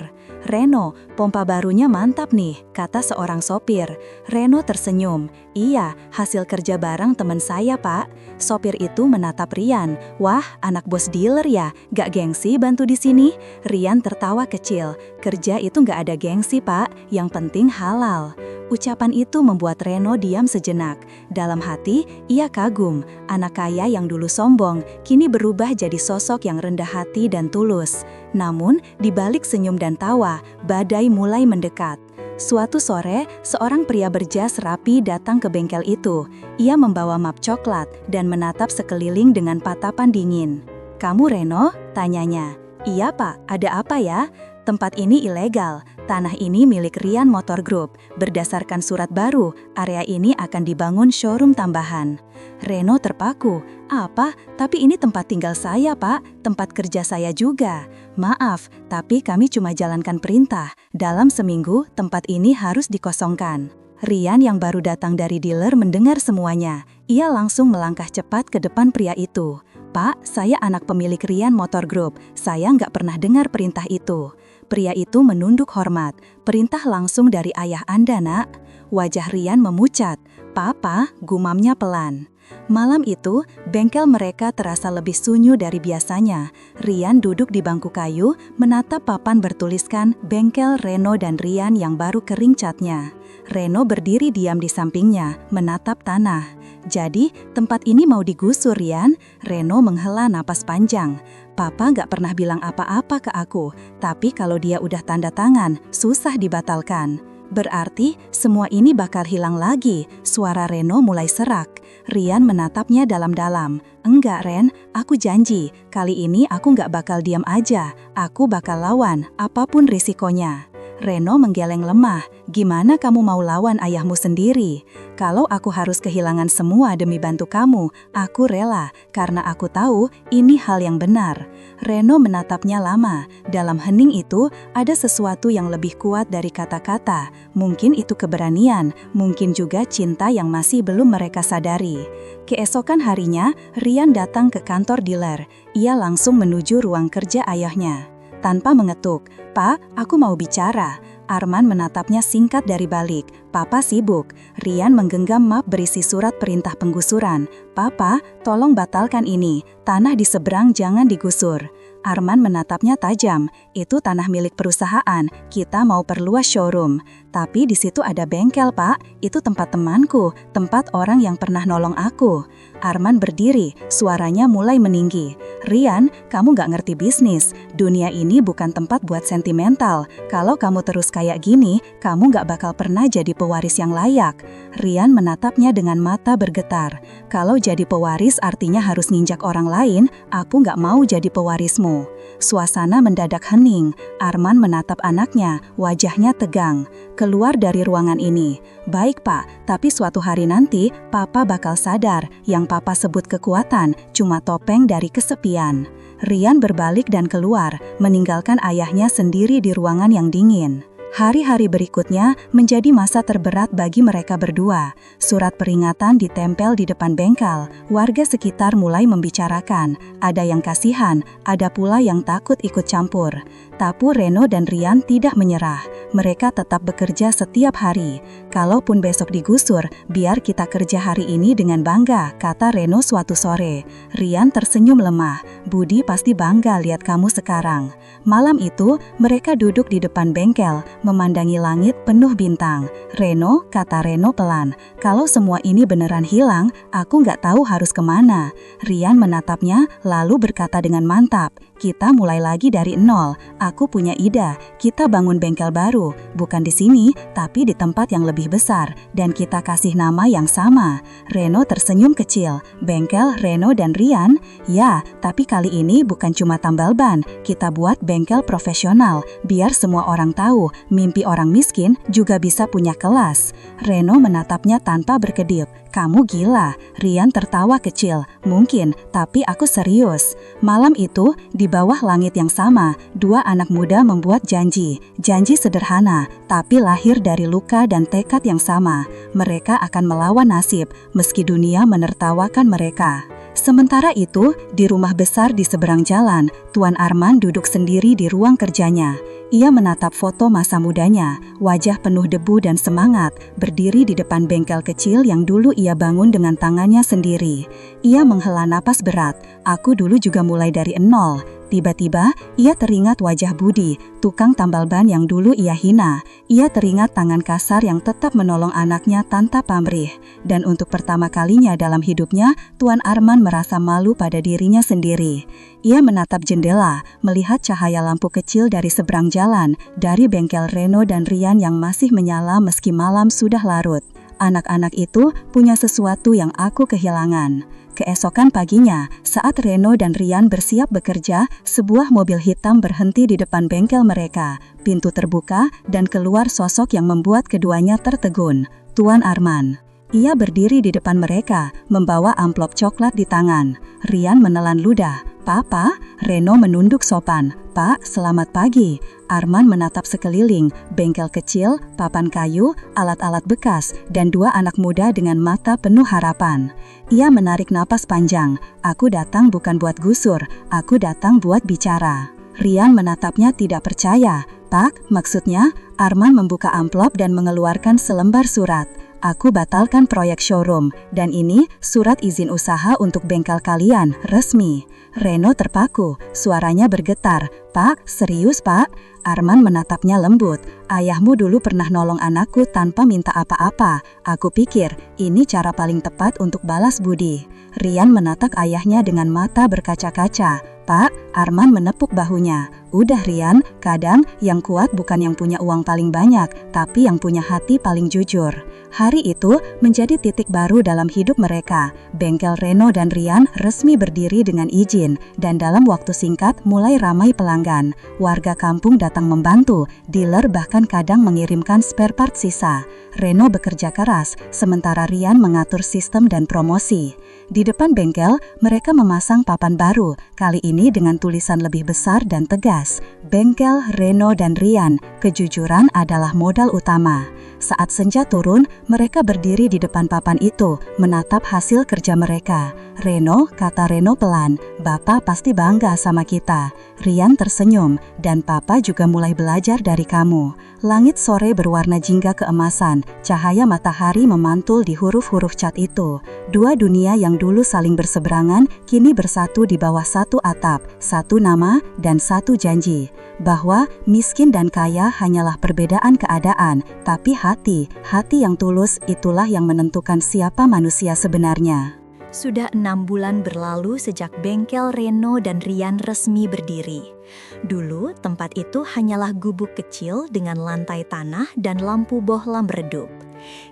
"Reno, pompa barunya mantap nih," kata seorang sopir. Reno tersenyum. "Iya, hasil kerja bareng teman saya, Pak." Sopir itu menatap Rian. "Wah, anak bos dealer ya, gak gengsi bantu di sini?" Rian tertawa kecil. "Kerja itu gak ada gengsi, Pak, yang penting halal." Ucapan itu membuat Reno diam sejenak. Dalam hati, ia kagum. Anak kaya yang dulu sombong, kini berubah jadi sosok yang rendah hati dan tulus. Namun, di balik senyum dan tawa, badai mulai mendekat. Suatu sore, seorang pria berjas rapi datang ke bengkel itu. Ia membawa map coklat dan menatap sekeliling dengan tatapan dingin. "Kamu Reno?" tanyanya. "Iya Pak, ada apa ya?" "Tempat ini ilegal. Tanah ini milik Rian Motor Group. Berdasarkan surat baru, area ini akan dibangun showroom tambahan." Reno terpaku. "Apa? Tapi ini tempat tinggal saya, Pak. Tempat kerja saya juga." "Maaf, tapi kami cuma jalankan perintah. Dalam seminggu, tempat ini harus dikosongkan." Rian yang baru datang dari dealer mendengar semuanya. Ia langsung melangkah cepat ke depan pria itu. "Pak, saya anak pemilik Rian Motor Group. Saya nggak pernah dengar perintah itu." Pria itu menunduk hormat. "Perintah langsung dari ayah Anda, Nak." Wajah Rian memucat. "Papa," gumamnya pelan. Malam itu, bengkel mereka terasa lebih sunyi dari biasanya. Rian duduk di bangku kayu, menatap papan bertuliskan bengkel Reno dan Rian yang baru kering catnya. Reno berdiri diam di sampingnya, menatap tanah. "Jadi, tempat ini mau digusur, Rian?" Reno menghela napas panjang. "Papa gak pernah bilang apa-apa ke aku, tapi kalau dia udah tanda tangan, susah dibatalkan." "Berarti semua ini bakal hilang lagi." Suara Reno mulai serak. Rian menatapnya dalam-dalam. "Enggak Ren, aku janji, kali ini aku gak bakal diam aja. Aku bakal lawan, apapun risikonya." Reno menggeleng lemah. "Gimana kamu mau lawan ayahmu sendiri? Kalau aku harus kehilangan semua demi bantu kamu, aku rela, karena aku tahu ini hal yang benar." Reno menatapnya lama. Dalam hening itu, ada sesuatu yang lebih kuat dari kata-kata. Mungkin itu keberanian, mungkin juga cinta yang masih belum mereka sadari. Keesokan harinya, Rian datang ke kantor dealer. Ia langsung menuju ruang kerja ayahnya. Tanpa mengetuk, "Pak, aku mau bicara." Arman menatapnya singkat dari balik. "Papa sibuk." Rian menggenggam map berisi surat perintah penggusuran. "Papa, tolong batalkan ini. Tanah di seberang jangan digusur." Arman menatapnya tajam. "Itu tanah milik perusahaan. Kita mau perluas showroom." "Tapi di situ ada bengkel, Pak. Itu tempat temanku, tempat orang yang pernah nolong aku." Arman berdiri, suaranya mulai meninggi. "Rian, kamu gak ngerti bisnis. Dunia ini bukan tempat buat sentimental. Kalau kamu terus kayak gini, kamu gak bakal pernah jadi pewaris yang layak." Rian menatapnya dengan mata bergetar. "Kalau jadi pewaris artinya harus nginjak orang lain, aku gak mau jadi pewarismu." Suasana mendadak hening. Arman menatap anaknya, wajahnya tegang. "Keluar dari ruangan ini." "Baik Pak, tapi suatu hari nanti Papa bakal sadar yang Papa sebut kekuatan cuma topeng dari kesepian." Rian berbalik dan keluar, meninggalkan ayahnya sendiri di ruangan yang dingin. Hari-hari berikutnya menjadi masa terberat bagi mereka berdua. Surat peringatan ditempel di depan bengkel. Warga sekitar mulai membicarakan. Ada yang kasihan, ada pula yang takut ikut campur. Tapi Reno dan Rian tidak menyerah. Mereka tetap bekerja setiap hari. "Kalaupun besok digusur, biar kita kerja hari ini dengan bangga," kata Reno suatu sore. Rian tersenyum lemah. "Budi pasti bangga lihat kamu sekarang." Malam itu, mereka duduk di depan bengkel, memandangi langit penuh bintang. "Reno," kata Reno pelan, "kalau semua ini beneran hilang, aku nggak tahu harus kemana." Rian menatapnya, lalu berkata dengan mantap, "Kita mulai lagi dari nol. Aku punya ide. Kita bangun bengkel baru, bukan di sini, tapi di tempat yang lebih besar, dan kita kasih nama yang sama." Reno tersenyum kecil. "Bengkel Reno dan Rian?" "Ya, tapi kali ini bukan cuma tambal ban. Kita buat bengkel profesional, biar semua orang tahu mimpi orang miskin juga bisa punya kelas." Reno menatapnya tanpa berkedip. Kamu gila, Rian tertawa kecil. Mungkin, tapi aku serius. Malam itu, di bawah langit yang sama, dua anak muda membuat janji. Janji sederhana, tapi lahir dari luka dan tekad yang sama. Mereka akan melawan nasib, meski dunia menertawakan mereka. Sementara itu, di rumah besar di seberang jalan, Tuan Arman duduk sendiri di ruang kerjanya. Ia menatap foto masa mudanya, wajah penuh debu dan semangat, berdiri di depan bengkel kecil yang dulu ia bangun dengan tangannya sendiri. Ia menghela napas berat. Aku dulu juga mulai dari nol. Tiba-tiba, ia teringat wajah Budi, tukang tambal ban yang dulu ia hina. Ia teringat tangan kasar yang tetap menolong anaknya tanpa pamrih. Dan untuk pertama kalinya dalam hidupnya, Tuan Arman merasa malu pada dirinya sendiri. Ia menatap jendela, melihat cahaya lampu kecil dari seberang jalan, dari bengkel Reno dan Rian yang masih menyala meski malam sudah larut. Anak-anak itu punya sesuatu yang aku kehilangan. Keesokan paginya, saat Reno dan Rian bersiap bekerja, sebuah mobil hitam berhenti di depan bengkel mereka. Pintu terbuka dan keluar sosok yang membuat keduanya tertegun. Tuan Arman. Ia berdiri di depan mereka, membawa amplop coklat di tangan. Rian menelan ludah. Papa, Reno menunduk sopan. Pak, selamat pagi. Arman menatap sekeliling, bengkel kecil, papan kayu, alat-alat bekas, dan dua anak muda dengan mata penuh harapan. Ia menarik napas panjang. Aku datang bukan buat gusur, aku datang buat bicara. Rian menatapnya tidak percaya. Pak, maksudnya? Arman membuka amplop dan mengeluarkan selembar surat. Aku batalkan proyek showroom, dan ini surat izin usaha untuk bengkel kalian, resmi. Reno terpaku, suaranya bergetar. Pak, serius pak? Arman menatapnya lembut. Ayahmu dulu pernah nolong anakku tanpa minta apa-apa. Aku pikir ini cara paling tepat untuk balas budi. Rian menatap ayahnya dengan mata berkaca-kaca. Pak, Arman menepuk bahunya. Udah Rian, kadang yang kuat bukan yang punya uang paling banyak, tapi yang punya hati paling jujur. Hari itu menjadi titik baru dalam hidup mereka. Bengkel Reno dan Rian resmi berdiri dengan izin, dan dalam waktu singkat mulai ramai pelanggan. Warga kampung datang membantu, dealer bahkan kadang mengirimkan spare part sisa. Reno bekerja keras, sementara Rian mengatur sistem dan promosi. Di depan bengkel, mereka memasang papan baru, kali ini dengan tulisan lebih besar dan tegas. Bengkel Reno dan Rian, kejujuran adalah modal utama. Saat senja turun, mereka berdiri di depan papan itu, menatap hasil kerja mereka. Reno, kata Reno pelan, Bapak pasti bangga sama kita. Rian tersenyum, dan Papa juga mulai belajar dari kamu. Langit sore berwarna jingga keemasan, cahaya matahari memantul di huruf-huruf cat itu. Dua dunia yang dulu saling berseberangan, kini bersatu di bawah satu atap, satu nama, dan satu janji. Bahwa miskin dan kaya hanyalah perbedaan keadaan, tapi hati yang tulus itulah yang menentukan siapa manusia sebenarnya. Sudah 6 bulan berlalu sejak bengkel Reno dan Rian resmi berdiri. Dulu tempat itu hanyalah gubuk kecil dengan lantai tanah dan lampu bohlam redup.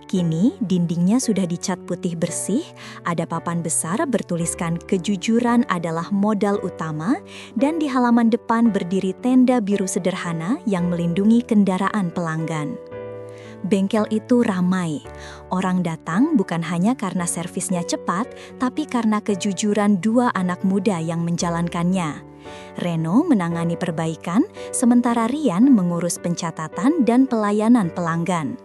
Kini dindingnya sudah dicat putih bersih, ada papan besar bertuliskan kejujuran adalah modal utama, dan di halaman depan berdiri tenda biru sederhana yang melindungi kendaraan pelanggan. Bengkel itu ramai. Orang datang bukan hanya karena servisnya cepat, tapi karena kejujuran dua anak muda yang menjalankannya. Reno menangani perbaikan, sementara Rian mengurus pencatatan dan pelayanan pelanggan.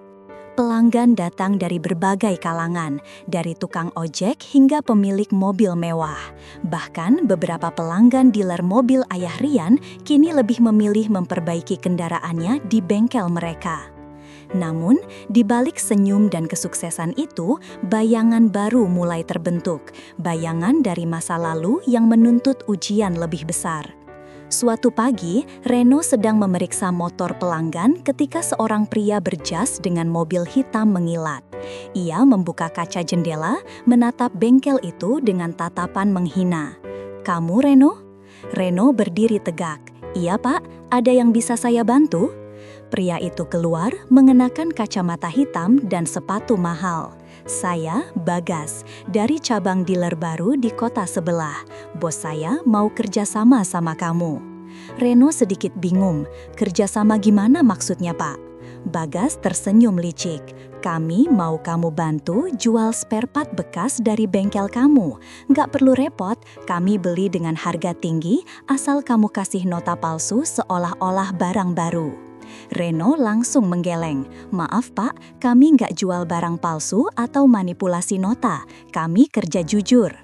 Pelanggan datang dari berbagai kalangan, dari tukang ojek hingga pemilik mobil mewah. Bahkan beberapa pelanggan dealer mobil ayah Rian kini lebih memilih memperbaiki kendaraannya di bengkel mereka. Namun, di balik senyum dan kesuksesan itu, bayangan baru mulai terbentuk. Bayangan dari masa lalu yang menuntut ujian lebih besar. Suatu pagi, Reno sedang memeriksa motor pelanggan ketika seorang pria berjas dengan mobil hitam mengilat. Ia membuka kaca jendela, menatap bengkel itu dengan tatapan menghina. "Kamu, Reno?" Reno berdiri tegak. "Iya, Pak. Ada yang bisa saya bantu?" Pria itu keluar mengenakan kacamata hitam dan sepatu mahal. "Saya Bagas, dari cabang dealer baru di kota sebelah. Bos saya mau kerjasama sama kamu." Reno sedikit bingung. "Kerjasama gimana maksudnya, Pak?" Bagas tersenyum licik. Kami mau kamu bantu jual spare part bekas dari bengkel kamu. Nggak perlu repot, kami beli dengan harga tinggi asal kamu kasih nota palsu seolah-olah barang baru. Reno langsung menggeleng. Maaf pak, kami nggak jual barang palsu atau manipulasi nota. Kami kerja jujur.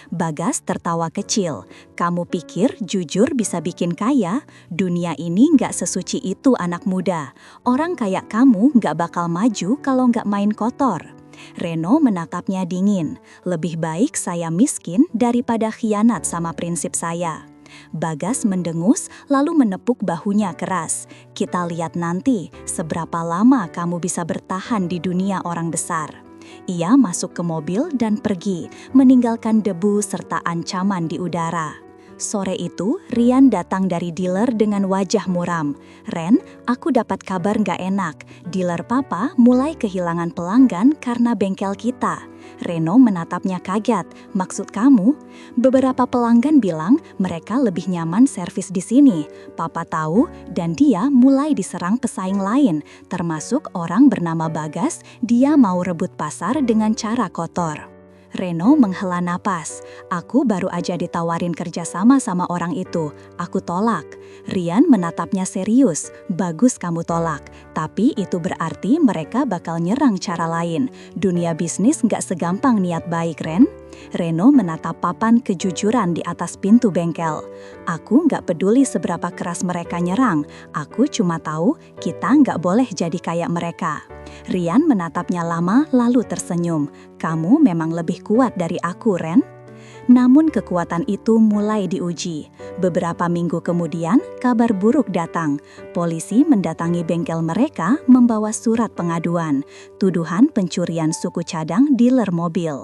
Bagas tertawa kecil. Kamu pikir jujur bisa bikin kaya? Dunia ini nggak sesuci itu anak muda. Orang kayak kamu nggak bakal maju kalau nggak main kotor. Reno menatapnya dingin. Lebih baik saya miskin daripada khianat sama prinsip saya. Bagas mendengus lalu menepuk bahunya keras. Kita lihat nanti seberapa lama kamu bisa bertahan di dunia orang besar. Ia masuk ke mobil dan pergi, meninggalkan debu serta ancaman di udara. Sore itu, Rian datang dari dealer dengan wajah muram. Ren, aku dapat kabar nggak enak. Dealer papa mulai kehilangan pelanggan karena bengkel kita. Reno menatapnya kaget. Maksud kamu? Beberapa pelanggan bilang mereka lebih nyaman servis di sini. Papa tahu dan dia mulai diserang pesaing lain, termasuk orang bernama Bagas. Dia mau rebut pasar dengan cara kotor. Reno menghela napas. Aku baru aja ditawarin kerjasama sama orang itu. Aku tolak. Rian menatapnya serius. Bagus kamu tolak. Tapi itu berarti mereka bakal nyerang cara lain. Dunia bisnis nggak segampang niat baik, Ren. Reno menatap papan kejujuran di atas pintu bengkel. Aku nggak peduli seberapa keras mereka nyerang. Aku cuma tahu kita nggak boleh jadi kayak mereka. Rian menatapnya lama lalu tersenyum. Kamu memang lebih kuat dari aku, Ren. Namun kekuatan itu mulai diuji. Beberapa minggu kemudian, kabar buruk datang. Polisi mendatangi bengkel mereka membawa surat pengaduan. Tuduhan pencurian suku cadang dealer mobil.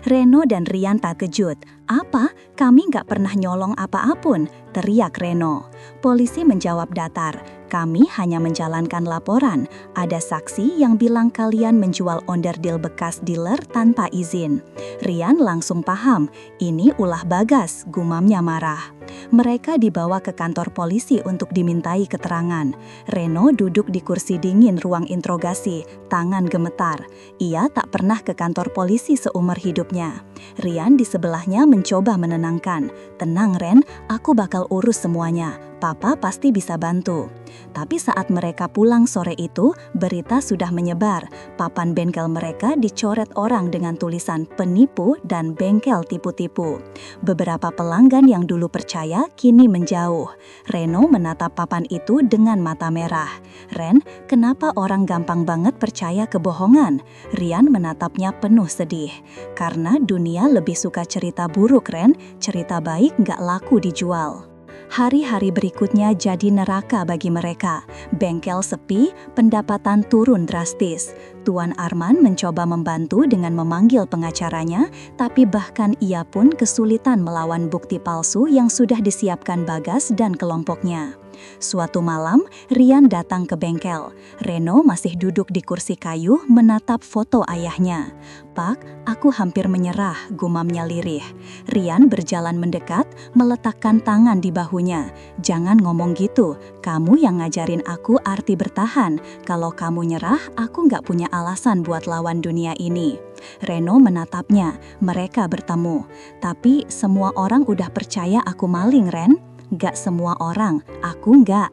Reno dan Rian tak kejut. Apa? Kami nggak pernah nyolong apa-apun, teriak Reno. Polisi menjawab datar. Kami hanya menjalankan laporan. Ada saksi yang bilang kalian menjual onderdil bekas dealer tanpa izin. Rian langsung paham, ini ulah Bagas, gumamnya marah. Mereka dibawa ke kantor polisi untuk dimintai keterangan. Reno duduk di kursi dingin ruang interogasi, tangan gemetar. Ia tak pernah ke kantor polisi seumur hidupnya. Rian di sebelahnya mencoba menenangkan. Tenang Ren, aku bakal urus semuanya. Papa pasti bisa bantu. Tapi saat mereka pulang sore itu, berita sudah menyebar. Papan bengkel mereka dicoret orang dengan tulisan penipu dan bengkel tipu-tipu. Beberapa pelanggan yang dulu percaya kini menjauh. Reno menatap papan itu dengan mata merah. Ren, kenapa orang gampang banget percaya kebohongan? Rian menatapnya penuh sedih. Karena dunia lebih suka cerita buruk, Ren. Cerita baik nggak laku dijual. Hari-hari berikutnya jadi neraka bagi mereka. Bengkel sepi, pendapatan turun drastis. Tuan Arman mencoba membantu dengan memanggil pengacaranya, tapi bahkan ia pun kesulitan melawan bukti palsu yang sudah disiapkan Bagas dan kelompoknya. Suatu malam, Rian datang ke bengkel. Reno masih duduk di kursi kayu menatap foto ayahnya. Pak, aku hampir menyerah, gumamnya lirih. Rian berjalan mendekat, meletakkan tangan di bahunya. Jangan ngomong gitu, kamu yang ngajarin aku arti bertahan. Kalau kamu nyerah, aku nggak punya alasan buat lawan dunia ini. Reno menatapnya, mereka bertemu. Tapi semua orang udah percaya aku maling, Ren. Gak semua orang, aku nggak.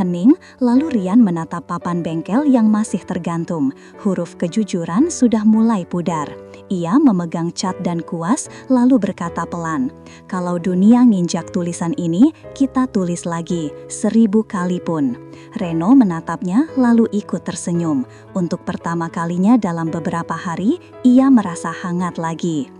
Hening, lalu Rian menatap papan bengkel yang masih tergantung. Huruf kejujuran sudah mulai pudar. Ia memegang cat dan kuas, lalu berkata pelan, kalau dunia nginjak tulisan ini, kita tulis lagi, 1000 kali pun. Reno menatapnya, lalu ikut tersenyum. Untuk pertama kalinya dalam beberapa hari, ia merasa hangat lagi.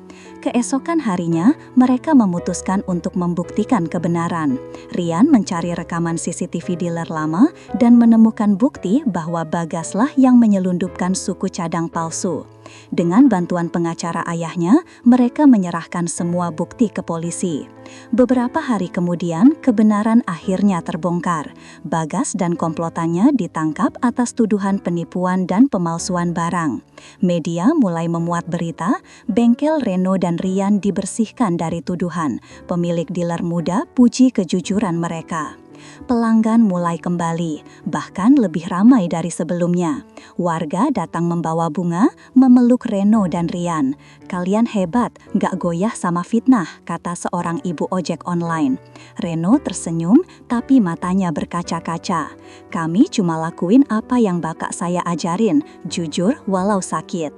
Keesokan harinya, mereka memutuskan untuk membuktikan kebenaran. Rian mencari rekaman CCTV dealer lama dan menemukan bukti bahwa Bagaslah yang menyelundupkan suku cadang palsu. Dengan bantuan pengacara ayahnya, mereka menyerahkan semua bukti ke polisi. Beberapa hari kemudian, kebenaran akhirnya terbongkar. Bagas dan komplotannya ditangkap atas tuduhan penipuan dan pemalsuan barang. Media mulai memuat berita, bengkel Reno dan Rian dibersihkan dari tuduhan. Pemilik dealer muda puji kejujuran mereka. Pelanggan mulai kembali, bahkan lebih ramai dari sebelumnya. Warga datang membawa bunga, memeluk Reno dan Rian. "Kalian hebat, gak goyah sama fitnah," kata seorang ibu ojek online. Reno tersenyum, tapi matanya berkaca-kaca. "Kami cuma lakuin apa yang bapak saya ajarin, jujur walau sakit."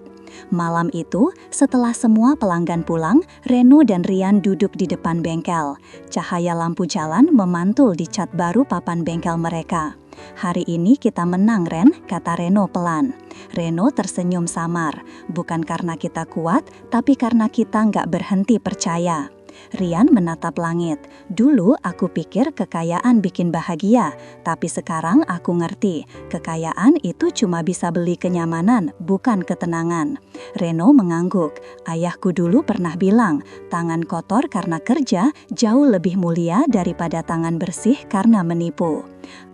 Malam itu, setelah semua pelanggan pulang, Reno dan Rian duduk di depan bengkel. Cahaya lampu jalan memantul di cat baru papan bengkel mereka. "Hari ini kita menang, Ren," kata Reno pelan. Reno tersenyum samar, "Bukan karena kita kuat, tapi karena kita nggak berhenti percaya." Rian menatap langit. "Dulu aku pikir kekayaan bikin bahagia, tapi sekarang aku ngerti, kekayaan itu cuma bisa beli kenyamanan, bukan ketenangan." Reno mengangguk. "Ayahku dulu pernah bilang, tangan kotor karena kerja jauh lebih mulia daripada tangan bersih karena menipu."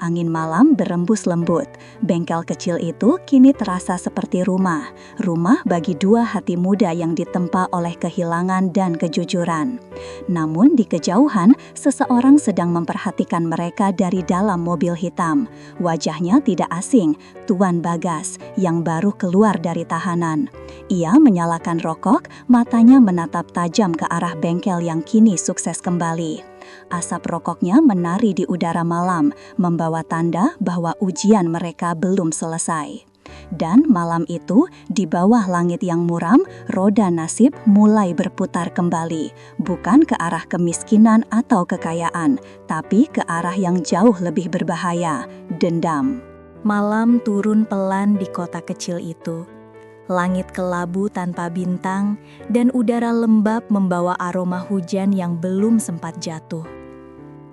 Angin malam berembus lembut. Bengkel kecil itu kini terasa seperti rumah. Rumah bagi dua hati muda yang ditempa oleh kehilangan dan kejujuran. Namun di kejauhan, seseorang sedang memperhatikan mereka dari dalam mobil hitam. Wajahnya tidak asing, Tuan Bagas, yang baru keluar dari tahanan. Ia menyalakan rokok, matanya menatap tajam ke arah bengkel yang kini sukses kembali. Asap rokoknya menari di udara malam, membawa tanda bahwa ujian mereka belum selesai. Dan malam itu, di bawah langit yang muram, roda nasib mulai berputar kembali. Bukan ke arah kemiskinan atau kekayaan, tapi ke arah yang jauh lebih berbahaya, dendam. Malam turun pelan di kota kecil itu. Langit kelabu tanpa bintang, dan udara lembab membawa aroma hujan yang belum sempat jatuh.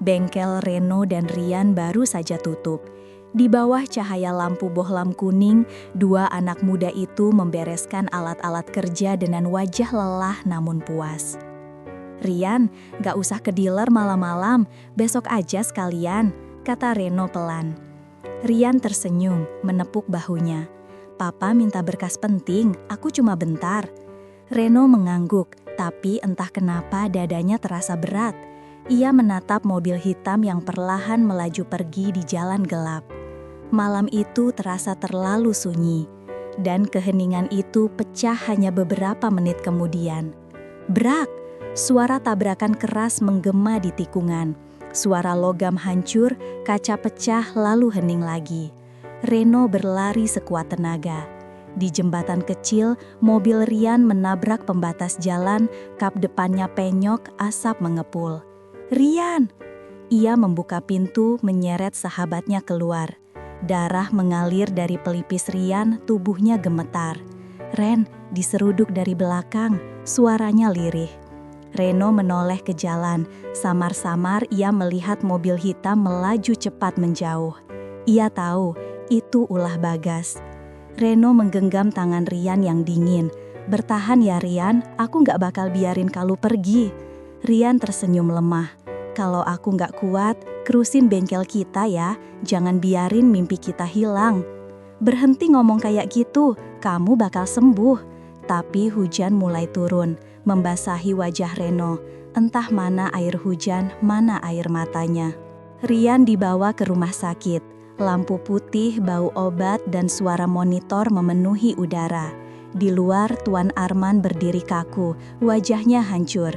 Bengkel Reno dan Rian baru saja tutup. Di bawah cahaya lampu bohlam kuning, dua anak muda itu membereskan alat-alat kerja dengan wajah lelah namun puas. "Rian, gak usah ke dealer malam-malam, besok aja sekalian," kata Reno pelan. Rian tersenyum, menepuk bahunya. "Papa minta berkas penting, aku cuma bentar." Reno mengangguk, tapi entah kenapa dadanya terasa berat. Ia menatap mobil hitam yang perlahan melaju pergi di jalan gelap. Malam itu terasa terlalu sunyi, dan keheningan itu pecah hanya beberapa menit kemudian. Brak! Suara tabrakan keras menggema di tikungan. Suara logam hancur, kaca pecah lalu hening lagi. Reno berlari sekuat tenaga. Di jembatan kecil, mobil Rian menabrak pembatas jalan, kap depannya penyok, asap mengepul. "Rian!" Ia membuka pintu, menyeret sahabatnya keluar. Darah mengalir dari pelipis Rian, tubuhnya gemetar. "Ren," diseruduk dari belakang, suaranya lirih. Reno menoleh ke jalan, samar-samar ia melihat mobil hitam melaju cepat menjauh. Ia tahu, itu ulah Bagas. Reno menggenggam tangan Rian yang dingin. "Bertahan ya Rian, aku gak bakal biarin kalu pergi." Rian tersenyum lemah. "Kalau aku gak kuat, kerusin bengkel kita ya, jangan biarin mimpi kita hilang." "Berhenti ngomong kayak gitu, kamu bakal sembuh." Tapi hujan mulai turun, membasahi wajah Reno. Entah mana air hujan, mana air matanya. Rian dibawa ke rumah sakit. Lampu putih, bau obat, dan suara monitor memenuhi udara. Di luar, Tuan Arman berdiri kaku, wajahnya hancur.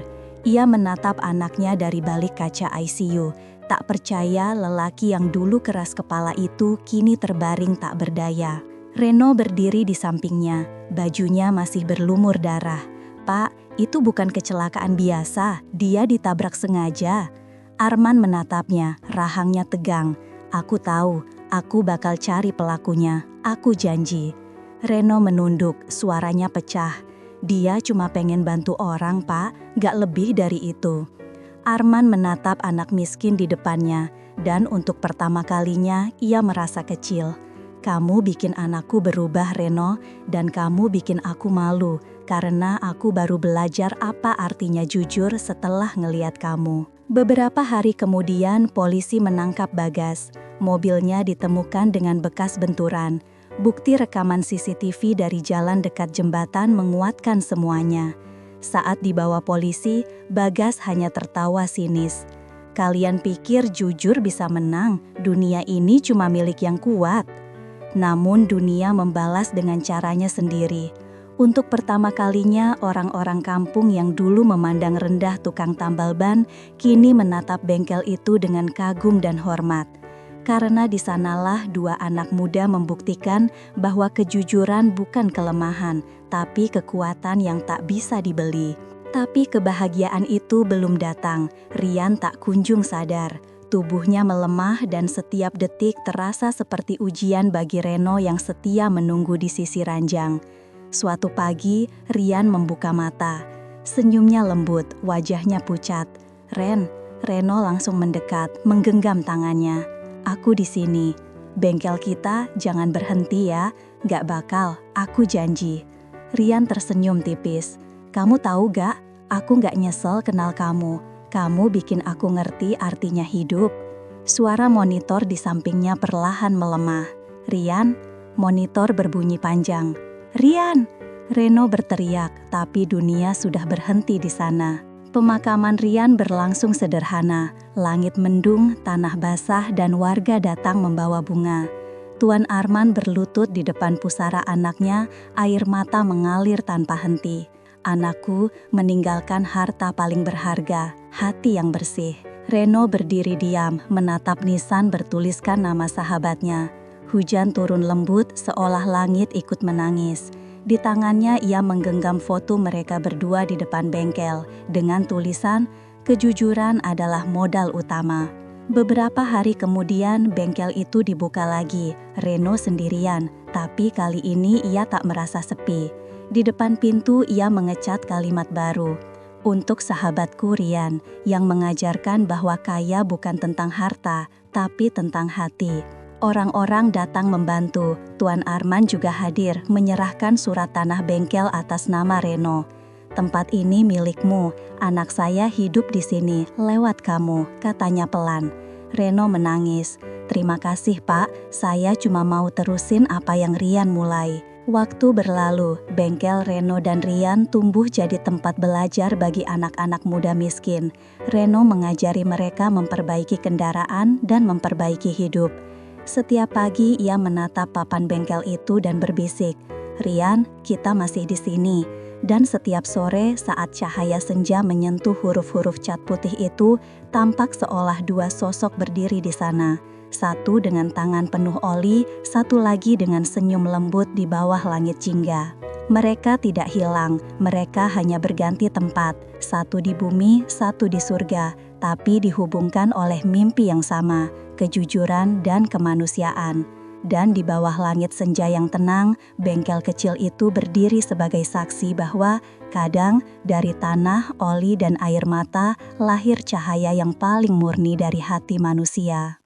Ia menatap anaknya dari balik kaca ICU. Tak percaya lelaki yang dulu keras kepala itu kini terbaring tak berdaya. Reno berdiri di sampingnya, bajunya masih berlumur darah. "Pak, itu bukan kecelakaan biasa, dia ditabrak sengaja." Arman menatapnya, rahangnya tegang. "Aku tahu, aku bakal cari pelakunya, aku janji." Reno menunduk, suaranya pecah. "Dia cuma pengen bantu orang, Pak, gak lebih dari itu." Arman menatap anak miskin di depannya, dan untuk pertama kalinya ia merasa kecil. "Kamu bikin anakku berubah, Reno, dan kamu bikin aku malu, karena aku baru belajar apa artinya jujur setelah ngeliat kamu." Beberapa hari kemudian, polisi menangkap Bagas. Mobilnya ditemukan dengan bekas benturan. Bukti rekaman CCTV dari jalan dekat jembatan menguatkan semuanya. Saat dibawa polisi, Bagas hanya tertawa sinis. Kalian pikir jujur bisa menang? Dunia ini cuma milik yang kuat. Namun dunia membalas dengan caranya sendiri. Untuk pertama kalinya, orang-orang kampung yang dulu memandang rendah tukang tambal ban, kini menatap bengkel itu dengan kagum dan hormat. Karena di sanalah dua anak muda membuktikan bahwa kejujuran bukan kelemahan, tapi kekuatan yang tak bisa dibeli. Tapi kebahagiaan itu belum datang. Rian tak kunjung sadar. Tubuhnya melemah dan setiap detik terasa seperti ujian bagi Reno yang setia menunggu di sisi ranjang. Suatu pagi, Rian membuka mata. Senyumnya lembut, wajahnya pucat. Reno langsung mendekat, menggenggam tangannya. Aku di sini. Bengkel kita jangan berhenti ya. Gak bakal, aku janji. Rian tersenyum tipis. Kamu tahu gak, aku gak nyesel kenal kamu. Kamu bikin aku ngerti artinya hidup. Suara monitor di sampingnya perlahan melemah. Rian, monitor berbunyi panjang. Rian! Reno berteriak, tapi dunia sudah berhenti di sana. Pemakaman Rian berlangsung sederhana. Langit mendung, tanah basah, dan warga datang membawa bunga. Tuan Arman berlutut di depan pusara anaknya, air mata mengalir tanpa henti. Anakku meninggalkan harta paling berharga, hati yang bersih. Reno berdiri diam, menatap nisan bertuliskan nama sahabatnya. Hujan turun lembut, seolah langit ikut menangis. Di tangannya ia menggenggam foto mereka berdua di depan bengkel, dengan tulisan, kejujuran adalah modal utama. Beberapa hari kemudian, bengkel itu dibuka lagi. Reno sendirian, tapi kali ini ia tak merasa sepi. Di depan pintu ia mengecat kalimat baru. Untuk sahabatku Rian, yang mengajarkan bahwa kaya bukan tentang harta, tapi tentang hati. Orang-orang datang membantu. Tuan Arman juga hadir, menyerahkan surat tanah bengkel atas nama Reno. Tempat ini milikmu, anak saya hidup di sini, lewat kamu, katanya pelan. Reno menangis. Terima kasih Pak, saya cuma mau terusin apa yang Rian mulai. Waktu berlalu, bengkel Reno dan Rian tumbuh jadi tempat belajar bagi anak-anak muda miskin. Reno mengajari mereka memperbaiki kendaraan dan memperbaiki hidup. Setiap pagi ia menatap papan bengkel itu dan berbisik, Rian, kita masih di sini. Dan setiap sore saat cahaya senja menyentuh huruf-huruf cat putih itu, tampak seolah dua sosok berdiri di sana. Satu dengan tangan penuh oli, satu lagi dengan senyum lembut di bawah langit jingga. Mereka tidak hilang, mereka hanya berganti tempat. Satu di bumi, satu di surga, tapi dihubungkan oleh mimpi yang sama, kejujuran dan kemanusiaan. Dan di bawah langit senja yang tenang, bengkel kecil itu berdiri sebagai saksi bahwa kadang dari tanah, oli, dan air mata lahir cahaya yang paling murni dari hati manusia.